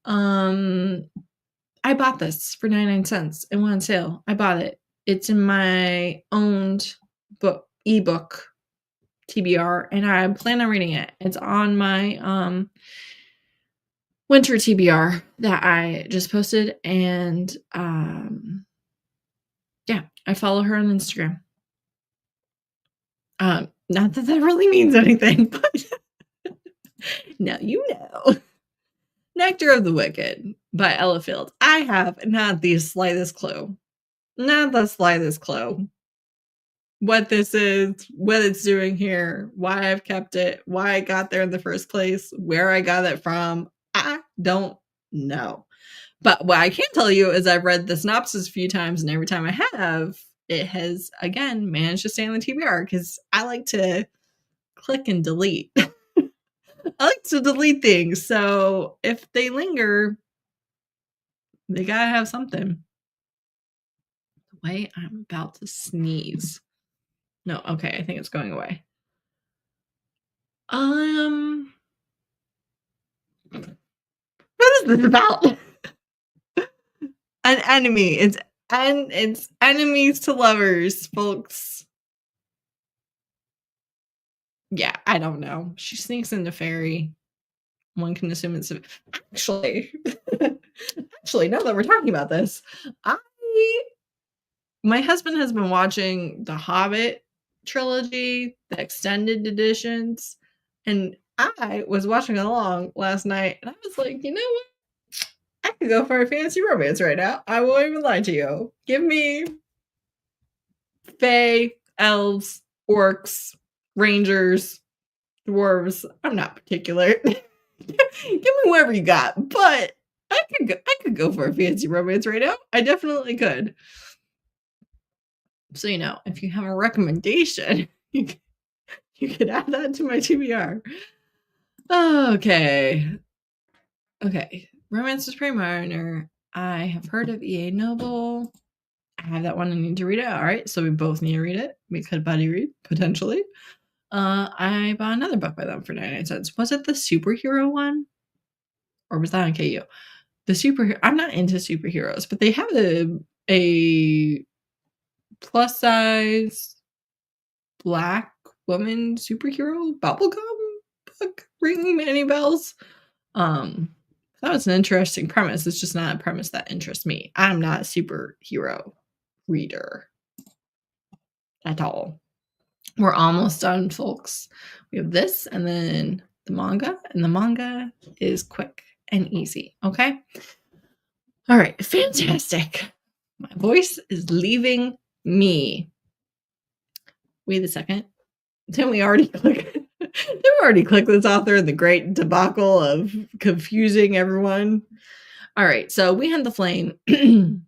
A: I bought this for 99 cents. It went on sale. I bought it. It's in my owned book ebook TBR, and I plan on reading it. It's on my winter TBR that I just posted, and yeah, I follow her on Instagram. Not that really means anything, but now you know. Nectar of the Wicked by Ella Field. I have not the slightest clue. Not the slightest clue. What this is, what it's doing here, why I've kept it, why I got there in the first place, where I got it from. I don't know. But what I can tell you is I've read the synopsis a few times, and every time I have, it has, again, managed to stay on the TBR because I like to click and delete. I like to delete things. So if they linger, they gotta have something. Wait, I'm about to sneeze. No, okay, I think it's going away. What is this about? An enemy. It's enemies to lovers, folks. Yeah, I don't know. She sneaks into fairy. One can assume it's actually now that we're talking about this, my husband has been watching the Hobbit trilogy, the extended editions, and I was watching along last night, and I was like, you know what? I could go for a fantasy romance right now. I won't even lie to you. Give me fae, elves, orcs, rangers, dwarves. I'm not particular. Give me whatever you got, but I could go for a fantasy romance right now. I definitely could. So, if you have a recommendation, you could add that to my TBR. Okay. Romance is pretty minor. I have heard of E.A. Noble. I have that one. I need to read it. All right. So we both need to read it. We could buddy read, potentially. I bought another book by them for 99 cents. Was it the superhero one? Or was that on KU? The superhero. I'm not into superheroes, but they have a plus size Black woman superhero bubblegum book ringing many bells. So that was an interesting premise. It's just not a premise that interests me. I'm not a superhero reader at all. We're almost done, folks. We have this and then the manga, and the manga is quick and easy, okay? All right, fantastic. My voice is leaving me. Wait a second. Didn't we already click? Did we already click this author in the great debacle of confusing everyone? All right, so We Hunt the Flame. Do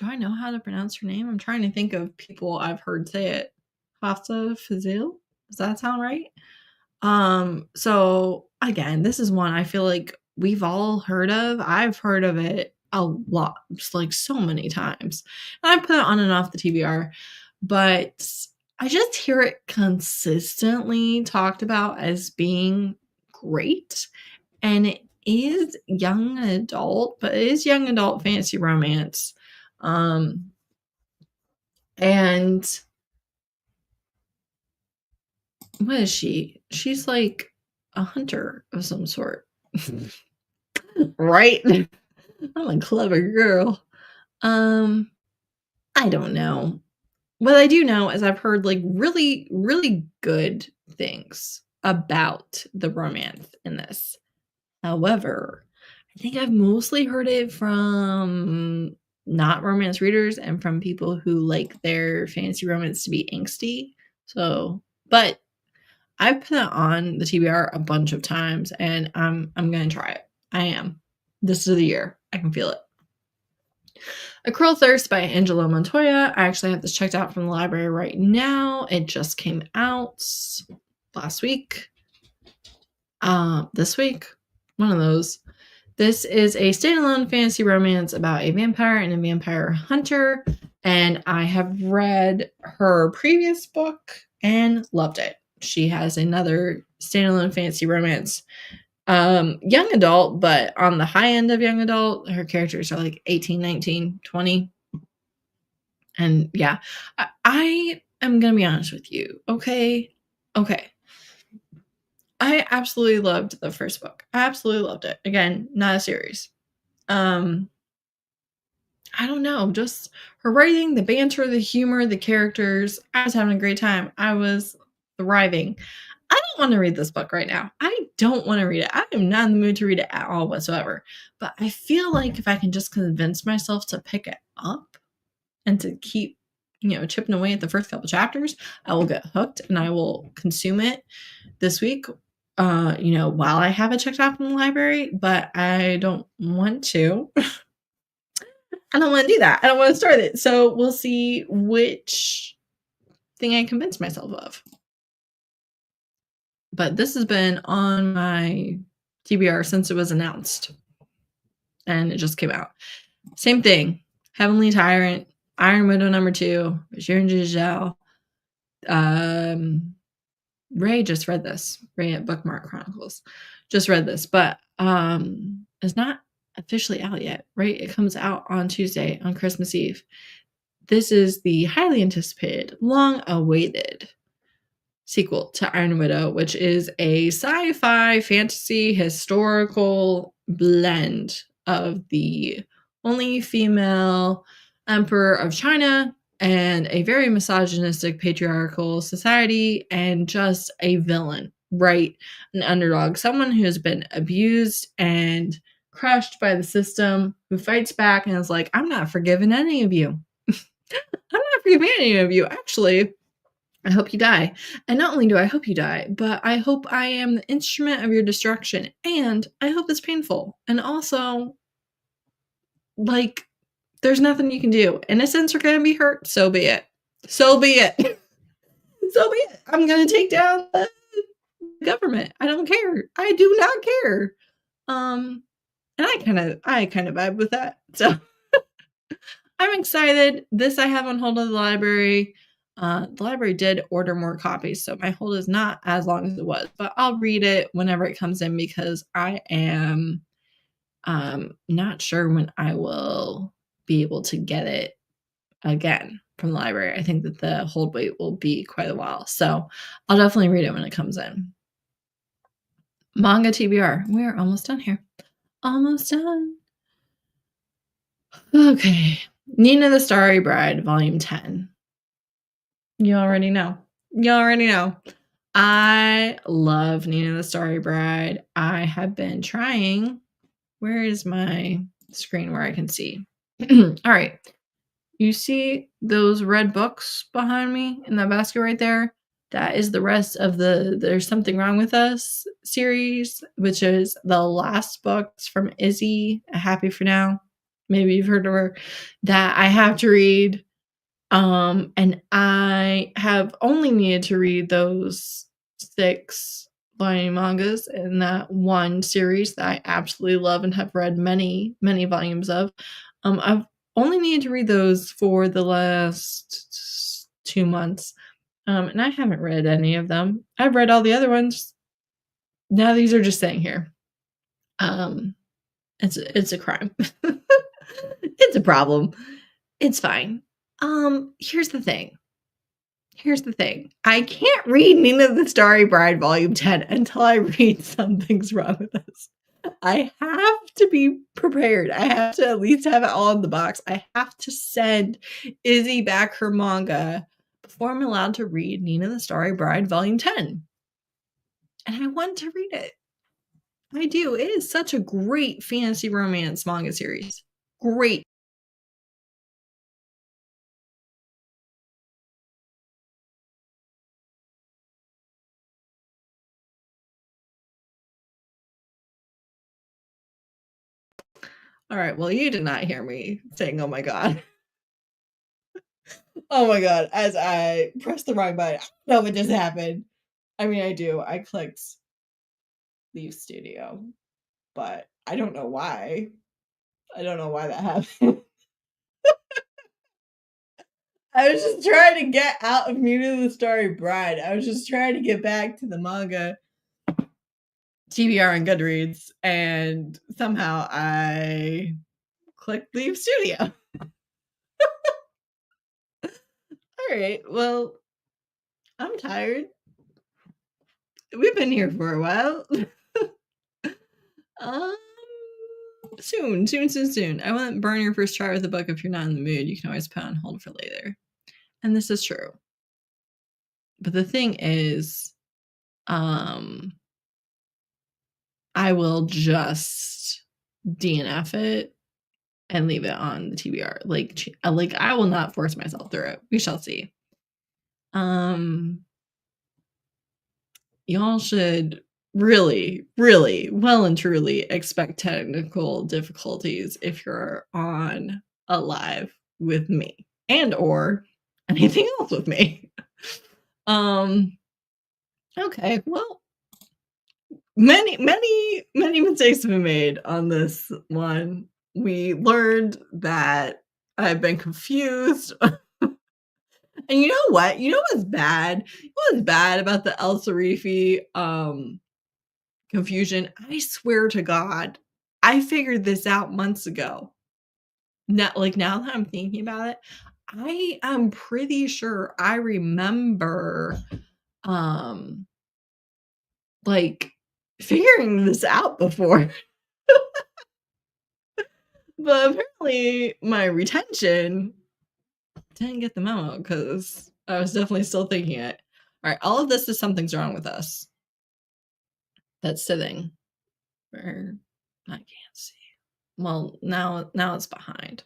A: I know how to pronounce her name? I'm trying to think of people I've heard say it. Hafsa Fazil? Does that sound right? So again, this is one I feel like we've all heard of. I've heard of it a lot, just like so many times. And I put it on and off the TBR, but I just hear it consistently talked about as being great. And it is young adult, but it is young adult fantasy romance. And what is she? She's like a hunter of some sort. Right? I'm a clever girl. I don't know. What I do know is I've heard like really, really good things about the romance in this. However, I think I've mostly heard it from not romance readers and from people who like their fantasy romance to be angsty. So, but I've put it on the TBR a bunch of times and I'm going to try it. I am. This is the year. I can feel it. A Cruel Thirst by Angela Montoya. I actually have this checked out from the library right now. It just came out last week. This week. One of those. This is a standalone fantasy romance about a vampire and a vampire hunter. And I have read her previous book and loved it. She has another standalone fantasy romance. Young adult, but on the high end of young adult. Her characters are like 18, 19, 20. And yeah, I am going to be honest with you. Okay. I absolutely loved the first book. I absolutely loved it. Again, not a series. I don't know, just her writing, the banter, the humor, the characters. I was having a great time. I was thriving. I don't want to read this book right now. I don't want to read it. I am not in the mood to read it at all whatsoever. But I feel like if I can just convince myself to pick it up and to keep, chipping away at the first couple chapters, I will get hooked and I will consume it this week, while I have it checked out from the library. But I don't want to. I don't want to do that. I don't want to start it. So we'll see which thing I convince myself of. But this has been on my TBR since it was announced. And it just came out. Same thing. Heavenly Tyrant, Iron Widow #2, Bashir and Ray just read this. Ray at Bookmark Chronicles just read this, but it's not officially out yet, right? It comes out on Tuesday, on Christmas Eve. This is the highly anticipated, long-awaited sequel to Iron Widow, which is a sci-fi, fantasy, historical blend of the only female emperor of China and a very misogynistic patriarchal society and just a villain, right? An underdog, someone who has been abused and crushed by the system, who fights back and is like, I'm not forgiving any of you. I'm not forgiving any of you. Actually, I hope you die. And not only do I hope you die, but I hope I am the instrument of your destruction. And I hope it's painful. And also, like, there's nothing you can do. Innocents are going to be hurt. So be it. So be it. So be it. I'm going to take down the government. I don't care. I do not care. And I kind of vibe with that. So I'm excited. This I have on hold of the library. The library did order more copies, so my hold is not as long as it was, but I'll read it whenever it comes in because I am not sure when I will be able to get it again from the library. I think that the hold wait will be quite a while, so I'll definitely read it when it comes in. Manga TBR. We're almost done here. Almost done. Okay. Nina the Starry Bride, Volume 10. You already know. You already know. I love Nina the Starry Bride. I have been trying. Where is my screen where I can see? All right. You see those red books behind me in that basket right there? That is the rest of the There's Something Wrong With Us series, which is the last books from Izzy, Happy for Now. Maybe you've heard of her. That I have to read. And I have only needed to read those 6 volume mangas in that one series that I absolutely love and have read many, many volumes of. I've only needed to read those for the last 2 months. And I haven't read any of them. I've read all the other ones. Now these are just sitting here. It's a crime. It's a problem. It's fine. Here's the thing. I can't read Nina the Starry Bride Volume 10 until I read Something's Wrong With Us. I have to be prepared. I have to at least have it all in the box. I have to send Izzy back her manga before I'm allowed to read Nina the Starry Bride Volume 10. And I want to read it. I do. It is such a great fantasy romance manga series. Great. All right. Well, you did not hear me saying, oh my God. Oh my God. As I pressed the wrong button. I don't know what just happened. I mean, I do. I clicked leave studio, but I don't know why. I don't know why that happened. I was just trying to get out of Nina the Starry Bride. I was just trying to get back to the manga TBR and Goodreads, and somehow I clicked leave studio. All right, well, I'm tired. We've been here for a while. Soon. I wouldn't burn your first try with a book if you're not in the mood. You can always put on hold for later. And this is true. But the thing is, I will just DNF it and leave it on the TBR. Like I will not force myself through it. We shall see. Y'all should really, really well and truly expect technical difficulties if you're on a live with me and or anything else with me. Okay, well, many mistakes have been made on this one. We learned that I've been confused. And you know what? You know what's bad? What's bad about the El Sarifi confusion? I swear to God, I figured this out months ago. Now that I'm thinking about it, I am pretty sure I remember figuring this out before. But apparently my retention didn't get the memo because I was definitely still thinking it. All right, all of this is Something's Wrong With Us. That's sitting where I can't see. Well, now it's behind.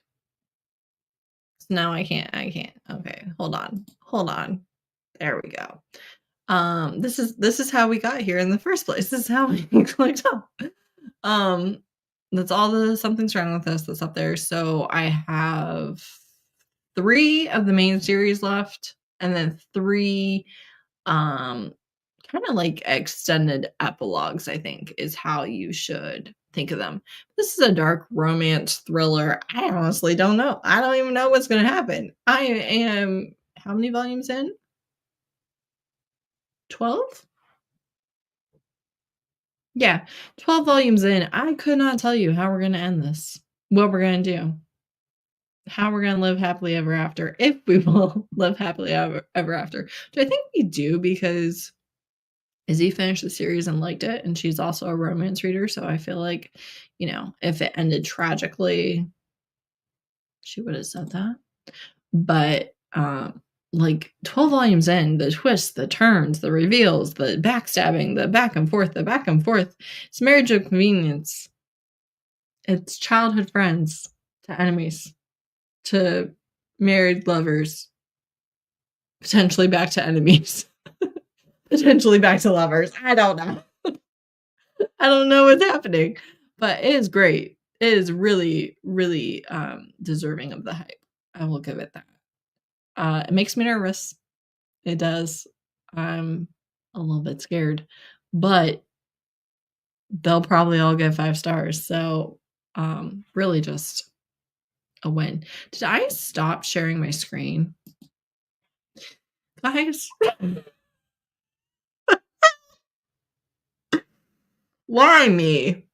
A: So now I can't. Okay, hold on. There we go. This is how we got here in the first place. This is how we clicked up. That's all the Something's Wrong With Us that's up there. So I have 3 of the main series left, and then 3 kind of like extended epilogues, I think, is how you should think of them. This is a dark romance thriller. I honestly don't know. I don't even know what's going to happen. I am how many volumes in? 12? Yeah, 12 volumes in. I could not tell you how we're going to end this. What we're going to do. How we're going to live happily ever after. If we will live happily ever after. Do I think we do? Because Izzy finished the series and liked it, and she's also a romance reader, so I feel like, if it ended tragically, she would have said that. But, 12 volumes in, the twists, the turns, the reveals, the backstabbing, the back and forth, it's marriage of convenience. It's childhood friends to enemies to married lovers, potentially back to enemies, potentially back to lovers. I don't know. I don't know what's happening, but it is great. It is really, really deserving of the hype. I will give it that. It makes me nervous. It does. I'm a little bit scared, but they'll probably all get 5 stars. So, really just a win. Did I stop sharing my screen? Guys, why me?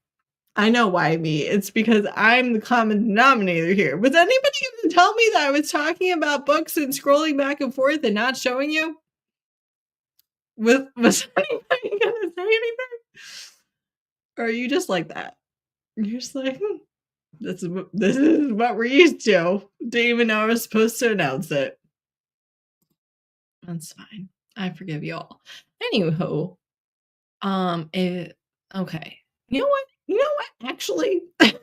A: I know why me. It's because I'm the common denominator here. Was anybody going to tell me that I was talking about books and scrolling back and forth and not showing you? Was anybody going to say anything? Or are you just like that? You're just like, this is what we're used to. Didn't even know I was supposed to announce it. That's fine. I forgive you all. Anywho, okay. You know what? Actually, I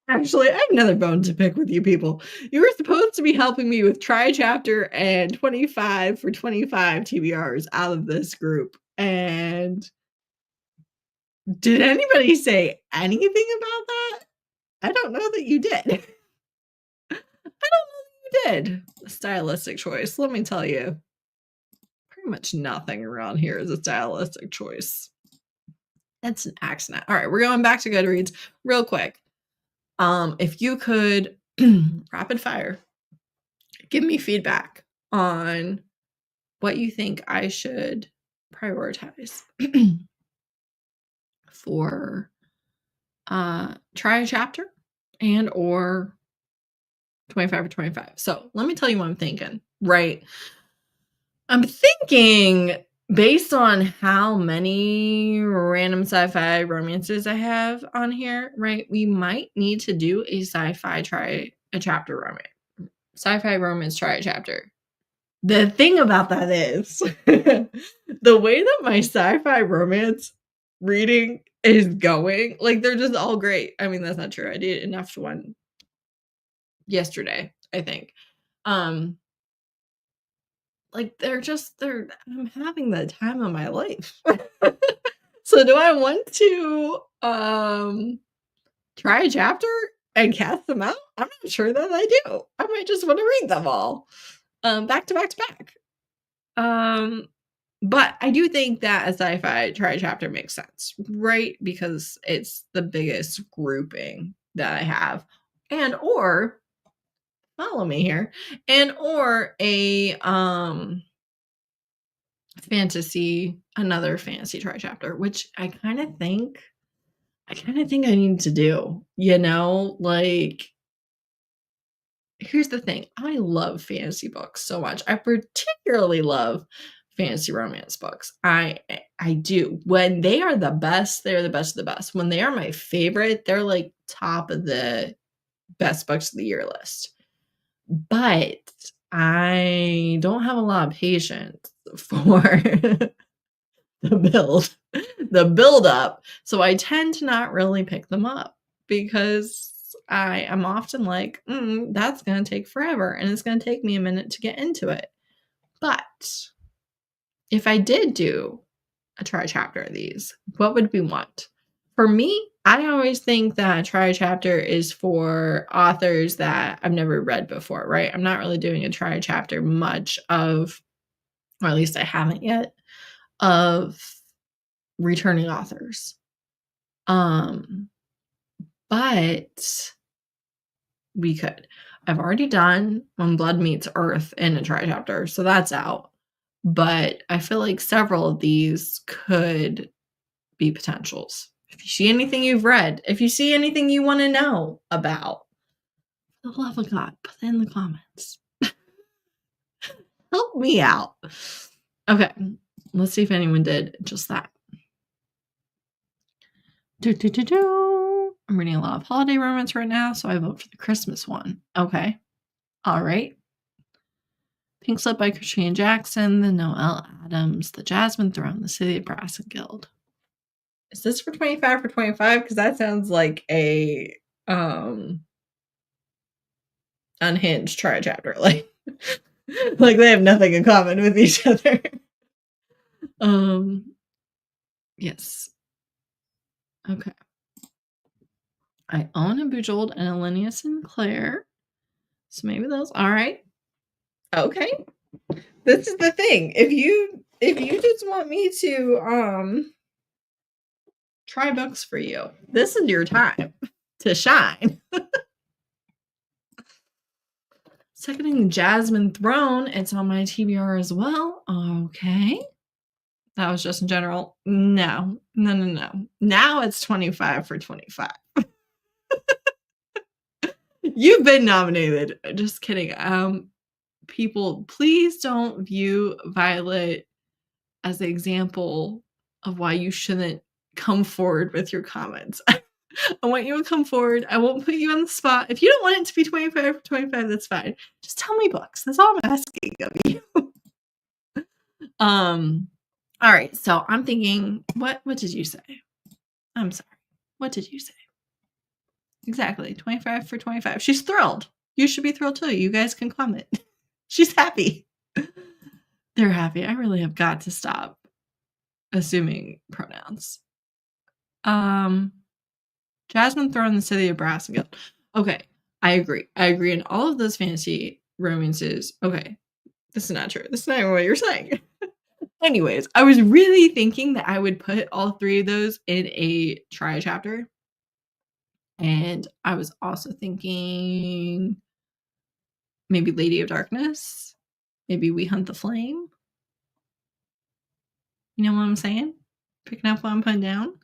A: have another bone to pick with you people. You were supposed to be helping me with try chapter and 25 for 25 TBRs out of this group. And did anybody say anything about that? I don't know that you did. Did. A stylistic choice. Let me tell you. Pretty much nothing around here is a stylistic choice. That's an accident. All right, we're going back to Goodreads real quick. If you could rapid fire give me feedback on what you think I should prioritize for try a chapter and or 25 or 25. So let me tell you what I'm thinking, right? I'm thinking based on how many random sci-fi romances I have on here, right? We might need to do a sci-fi try a chapter romance. Sci-fi romance try a chapter. The thing about that is the way that my sci-fi romance reading is going, like they're just all great. I mean, that's not true. I did enough one yesterday, I think. Like I'm having the time of my life. So do I want to try a chapter and cast them out? I'm not sure that I do. I might just want to read them all. Back to back to back. But I do think that a sci-fi try chapter makes sense, right? Because it's the biggest grouping that I have. And or follow me here. And or a another fantasy try chapter, which I kind of think I need to do, like here's the thing. I love fantasy books so much. I particularly love fantasy romance books. I do. When they are the best, they're the best of the best. When they are my favorite, they're like top of the best books of the year list. But I don't have a lot of patience for the build up. So I tend to not really pick them up because I am often like, that's going to take forever and it's going to take me a minute to get into it. But if I did do a try chapter of these, what would we want? For me, I always think that a try chapter is for authors that I've never read before, right? I'm not really doing a try chapter much of, or at least I haven't yet, of returning authors. But we could. I've already done When Blood Meets Earth in a try chapter, so that's out. But I feel like several of these could be potentials. If you see anything you've read, if you see anything you want to know about, for the love of God, put it in the comments. Help me out. Okay, Let's see if anyone did just that. I'm reading a lot of holiday romance right now, so I vote for the Christmas one. Okay. All right. Pink Slip by Christine Jackson, the Noelle Adams, the Jasmine Throne, the City of Brass and Guild. Is this for 25 for 25? Because that sounds like a unhinged try chapter. Like they have nothing in common with each other. Yes. Okay. I own a Bejeweled and a Linnea Sinclair. So maybe those. All right. Okay. This is the thing. If you just want me to try books for you, this is your time to shine. Seconding Jasmine Throne. It's on my TBR as well. Okay. That was just in general. No. Now it's 25 for 25. You've been nominated. Just kidding. People, please don't view Violet as an example of why you shouldn't come forward with your comments. I want you to come forward. I won't put you on the spot. If you don't want it to be 25 for 25, that's fine. Just tell me books. That's all I'm asking of you. All right. So I'm thinking, what did you say? I'm sorry. What did you say? Exactly. 25 for 25. She's thrilled. You should be thrilled too. You guys can comment. She's happy. They're happy. I really have got to stop assuming pronouns. Jasmine Throne, the City of Brass and Guild. Okay. I agree. In all of those fantasy romances. Okay. This is not true. This is not even what you're saying. Anyways, I was really thinking that I would put all three of those in a try chapter. And I was also thinking maybe Lady of Darkness. Maybe We Hunt the Flame. You know what I'm saying? Picking up what I'm putting down.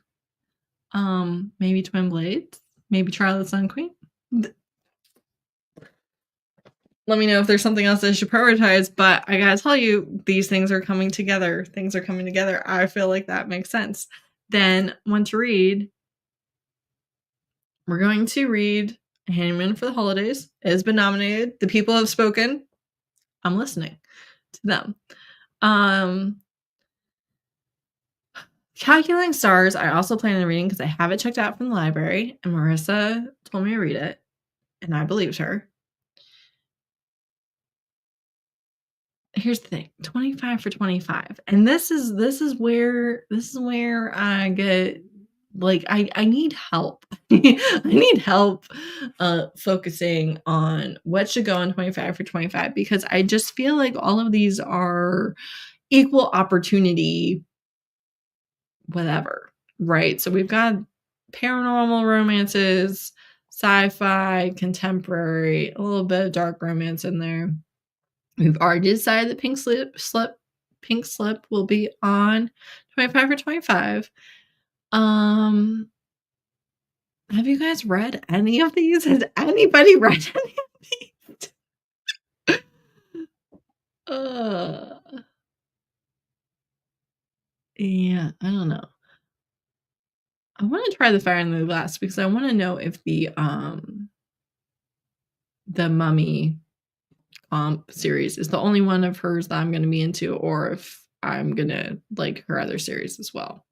A: Maybe Twin Blades. Maybe Trial of the Sun Queen. Let me know if there's something else I should prioritize, but I gotta tell you, these things are coming together. Things are coming together. I feel like that makes sense. Then, one to read. We're going to read Handyman for the Holidays. It has been nominated. The people have spoken. I'm listening to them. Calculating Stars, I also plan on reading because I have it checked out from the library, and Marissa told me to read it, and I believed her. Here's the thing, 25 for 25. And this is where I get like I need help. I need help focusing on what should go on 25 for 25 because I just feel like all of these are equal opportunity whatever, right? So we've got paranormal romances, sci-fi, contemporary, a little bit of dark romance in there. We've already decided that Pink Slip will be on 25 for 25. Have you guys read any of these? Has anybody read any of these? Yeah, I don't know. I want to try the Fire in the Glass because I want to know if the Mummy series is the only one of hers that I'm going to be into, or if I'm going to like her other series as well.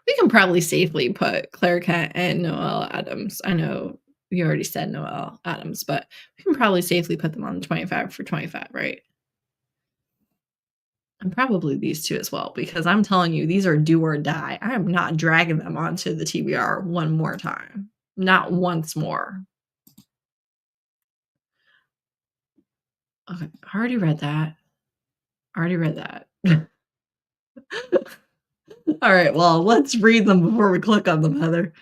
A: We can probably safely put Claire Kent and Noelle Adams. I know you already said Noelle Adams, but we can probably safely put them on 25 for 25, right? And probably these two as well, because I'm telling you, these are do or die. I am not dragging them onto the TBR one more time. Not once more. Okay, I already read that. All right, well, let's read them before we click on them, Heather.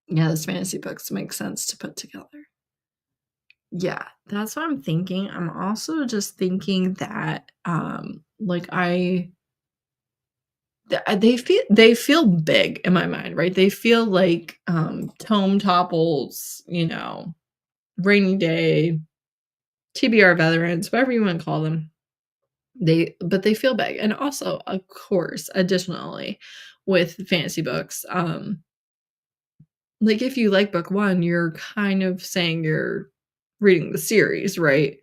A: Yeah, those fantasy books make sense to put together. Yeah, that's what I'm thinking. I'm also just thinking that, they feel big in my mind, right? They feel like Tome Topples, Rainy Day, TBR veterans, whatever you want to call them. But they feel big. And also, of course, additionally, with fantasy books, like, if you like book 1, you're kind of saying you're reading the series, right?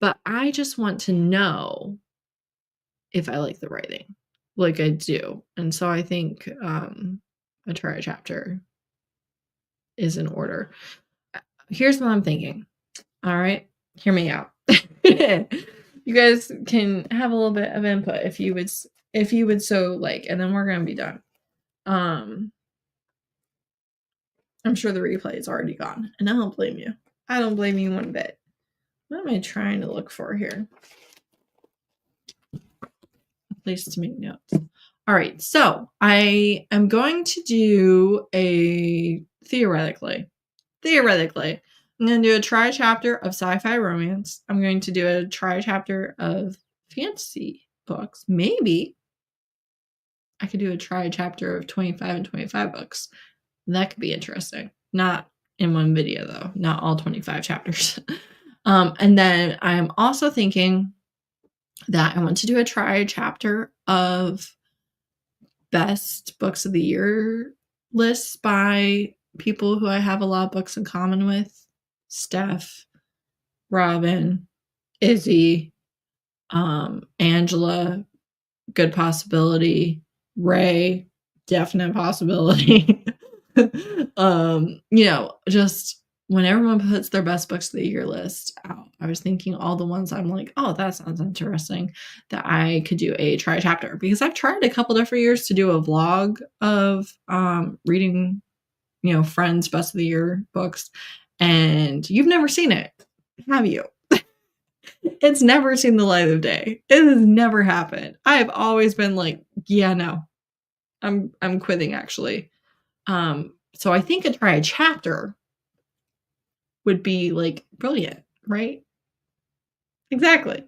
A: But I just want to know if I like the writing, like I do. And so I think, a try a chapter is in order. Here's what I'm thinking. All right, hear me out. You guys can have a little bit of input if you would so like, and then we're gonna be done. I'm sure the replay is already gone, and I don't blame you. I don't blame you one bit. What am I trying to look for here? A place to make notes. All right, so I am going to do a theoretically, I'm going to do a try chapter of sci-fi romance. I'm going to do a try chapter of fantasy books. Maybe I could do a try chapter of 25 and 25 books. That could be interesting. Not in one video, though. Not all 25 chapters. And then I'm also thinking that I want to do a try chapter of best books of the year lists by people who I have a lot of books in common with. Steph, Robin, Izzy, Angela, good possibility, Ray, definite possibility. Just when everyone puts their best books of the year list out, I was thinking all the ones I'm like, oh, that sounds interesting, that I could do a try chapter, because I've tried a couple different years to do a vlog of reading, friends' best of the year books, and you've never seen it, have you? It's never seen the light of day. It has never happened. I've always been like, yeah, no, I'm quitting, actually. So I think a try a chapter would be like brilliant, right? Exactly.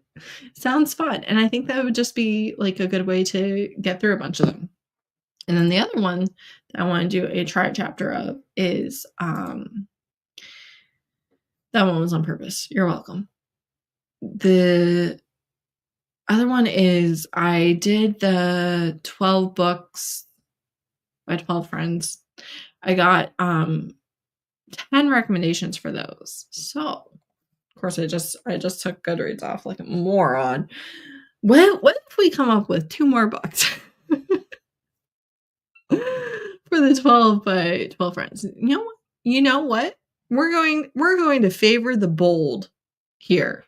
A: Sounds fun. And I think that would just be like a good way to get through a bunch of them. And then the other one that I want to do a try a chapter of is that one was on purpose. You're welcome. The other one is I did the 12 books by 12 friends. I got 10 recommendations for those. So, of course, I just took Goodreads off like a moron. What if we come up with 2 more books for the 12 by 12 friends? You know what? We're going to favor the bold here.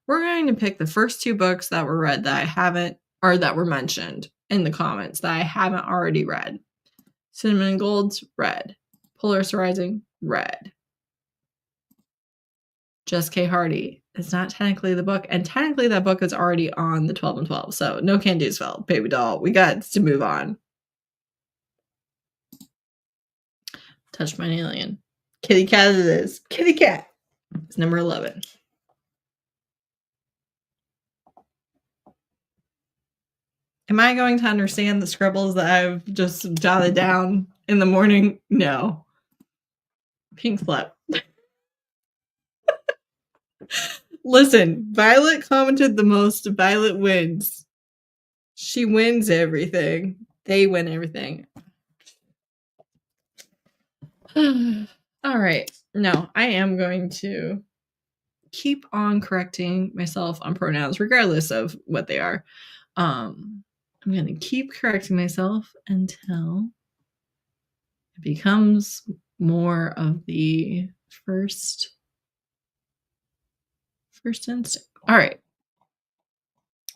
A: We're going to pick the first 2 books that were read that I haven't, or that were mentioned in the comments that I haven't already read. Cinnamon and Gold's read. Polaris Rising, read. Just K. Hardy is not technically the book, and technically that book is already on the 12 and 12, so no can do's, fell, baby doll. We got to move on. Touch My Alien. Kitty Cat it is. Kitty Cat. It's number 11. Am I going to understand the scribbles that I've just jotted down in the morning? No. Pink Slip. Listen, Violet commented the most. Violet wins. She wins everything. They win everything. All right. No, I am going to keep on correcting myself on pronouns, regardless of what they are. I'm going to keep correcting myself until it becomes more of the first instinct. All right.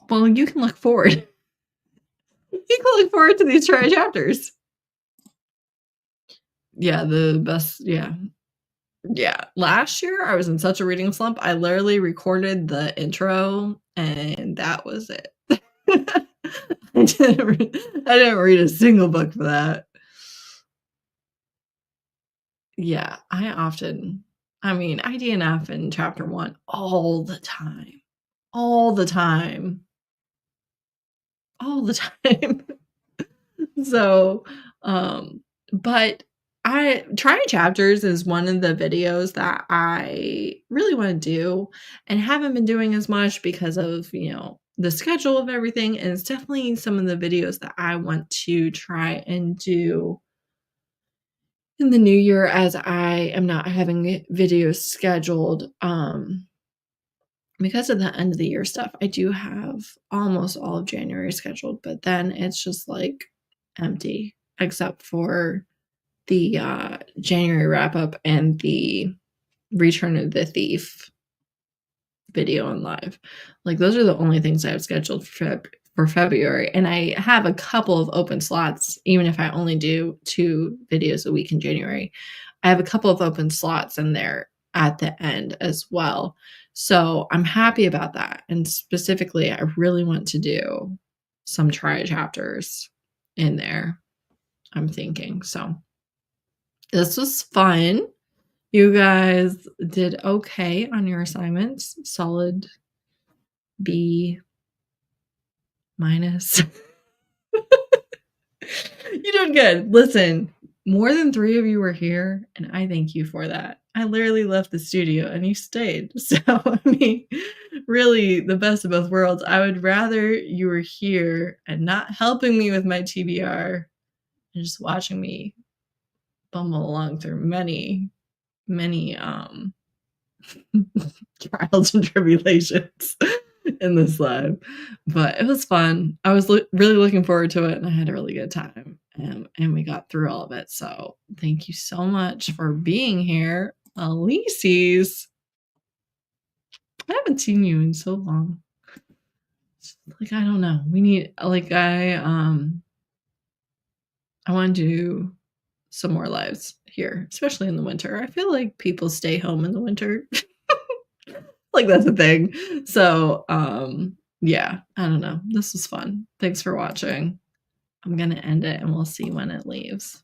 A: Well, you can look forward. You can look forward to these try chapters. Yeah, the best. Yeah. Last year, I was in such a reading slump. I literally recorded the intro, and that was it. I didn't read a single book for that. Yeah, I DNF in chapter 1 all the time. All the time. So, but Trying chapters is one of the videos that I really wanna do and haven't been doing as much because of, the schedule of everything, and it's definitely some of the videos that I want to try and do in the new year as I am not having videos scheduled, because of the end of the year stuff. I do have almost all of January scheduled, but then it's just, like, empty except for the, January wrap up and the Return of the Thief video and live. Like, those are the only things I have scheduled for February, and I have a couple of open slots, even if I only do 2 videos a week in January. I have a couple of open slots in there at the end as well. So, I'm happy about that, and specifically, I really want to do some try chapters in there, I'm thinking. So, this was fun. You guys did okay on your assignments. Solid B minus. You did good. Listen, more than 3 of you were here, and I thank you for that. I literally left the studio and you stayed. So, I mean, really the best of both worlds. I would rather you were here and not helping me with my TBR and just watching me bumble along through many, many, trials and tribulations in this live, but it was fun. I was really looking forward to it, and I had a really good time, and we got through all of it. So thank you so much for being here, Elise's. I haven't seen you in so long. Like, I don't know. We need like I want to do some more lives here, especially in the winter. I feel like people stay home in the winter. Like, that's a thing. So, yeah, I don't know. This was fun. Thanks for watching. I'm gonna end it, and we'll see when it leaves.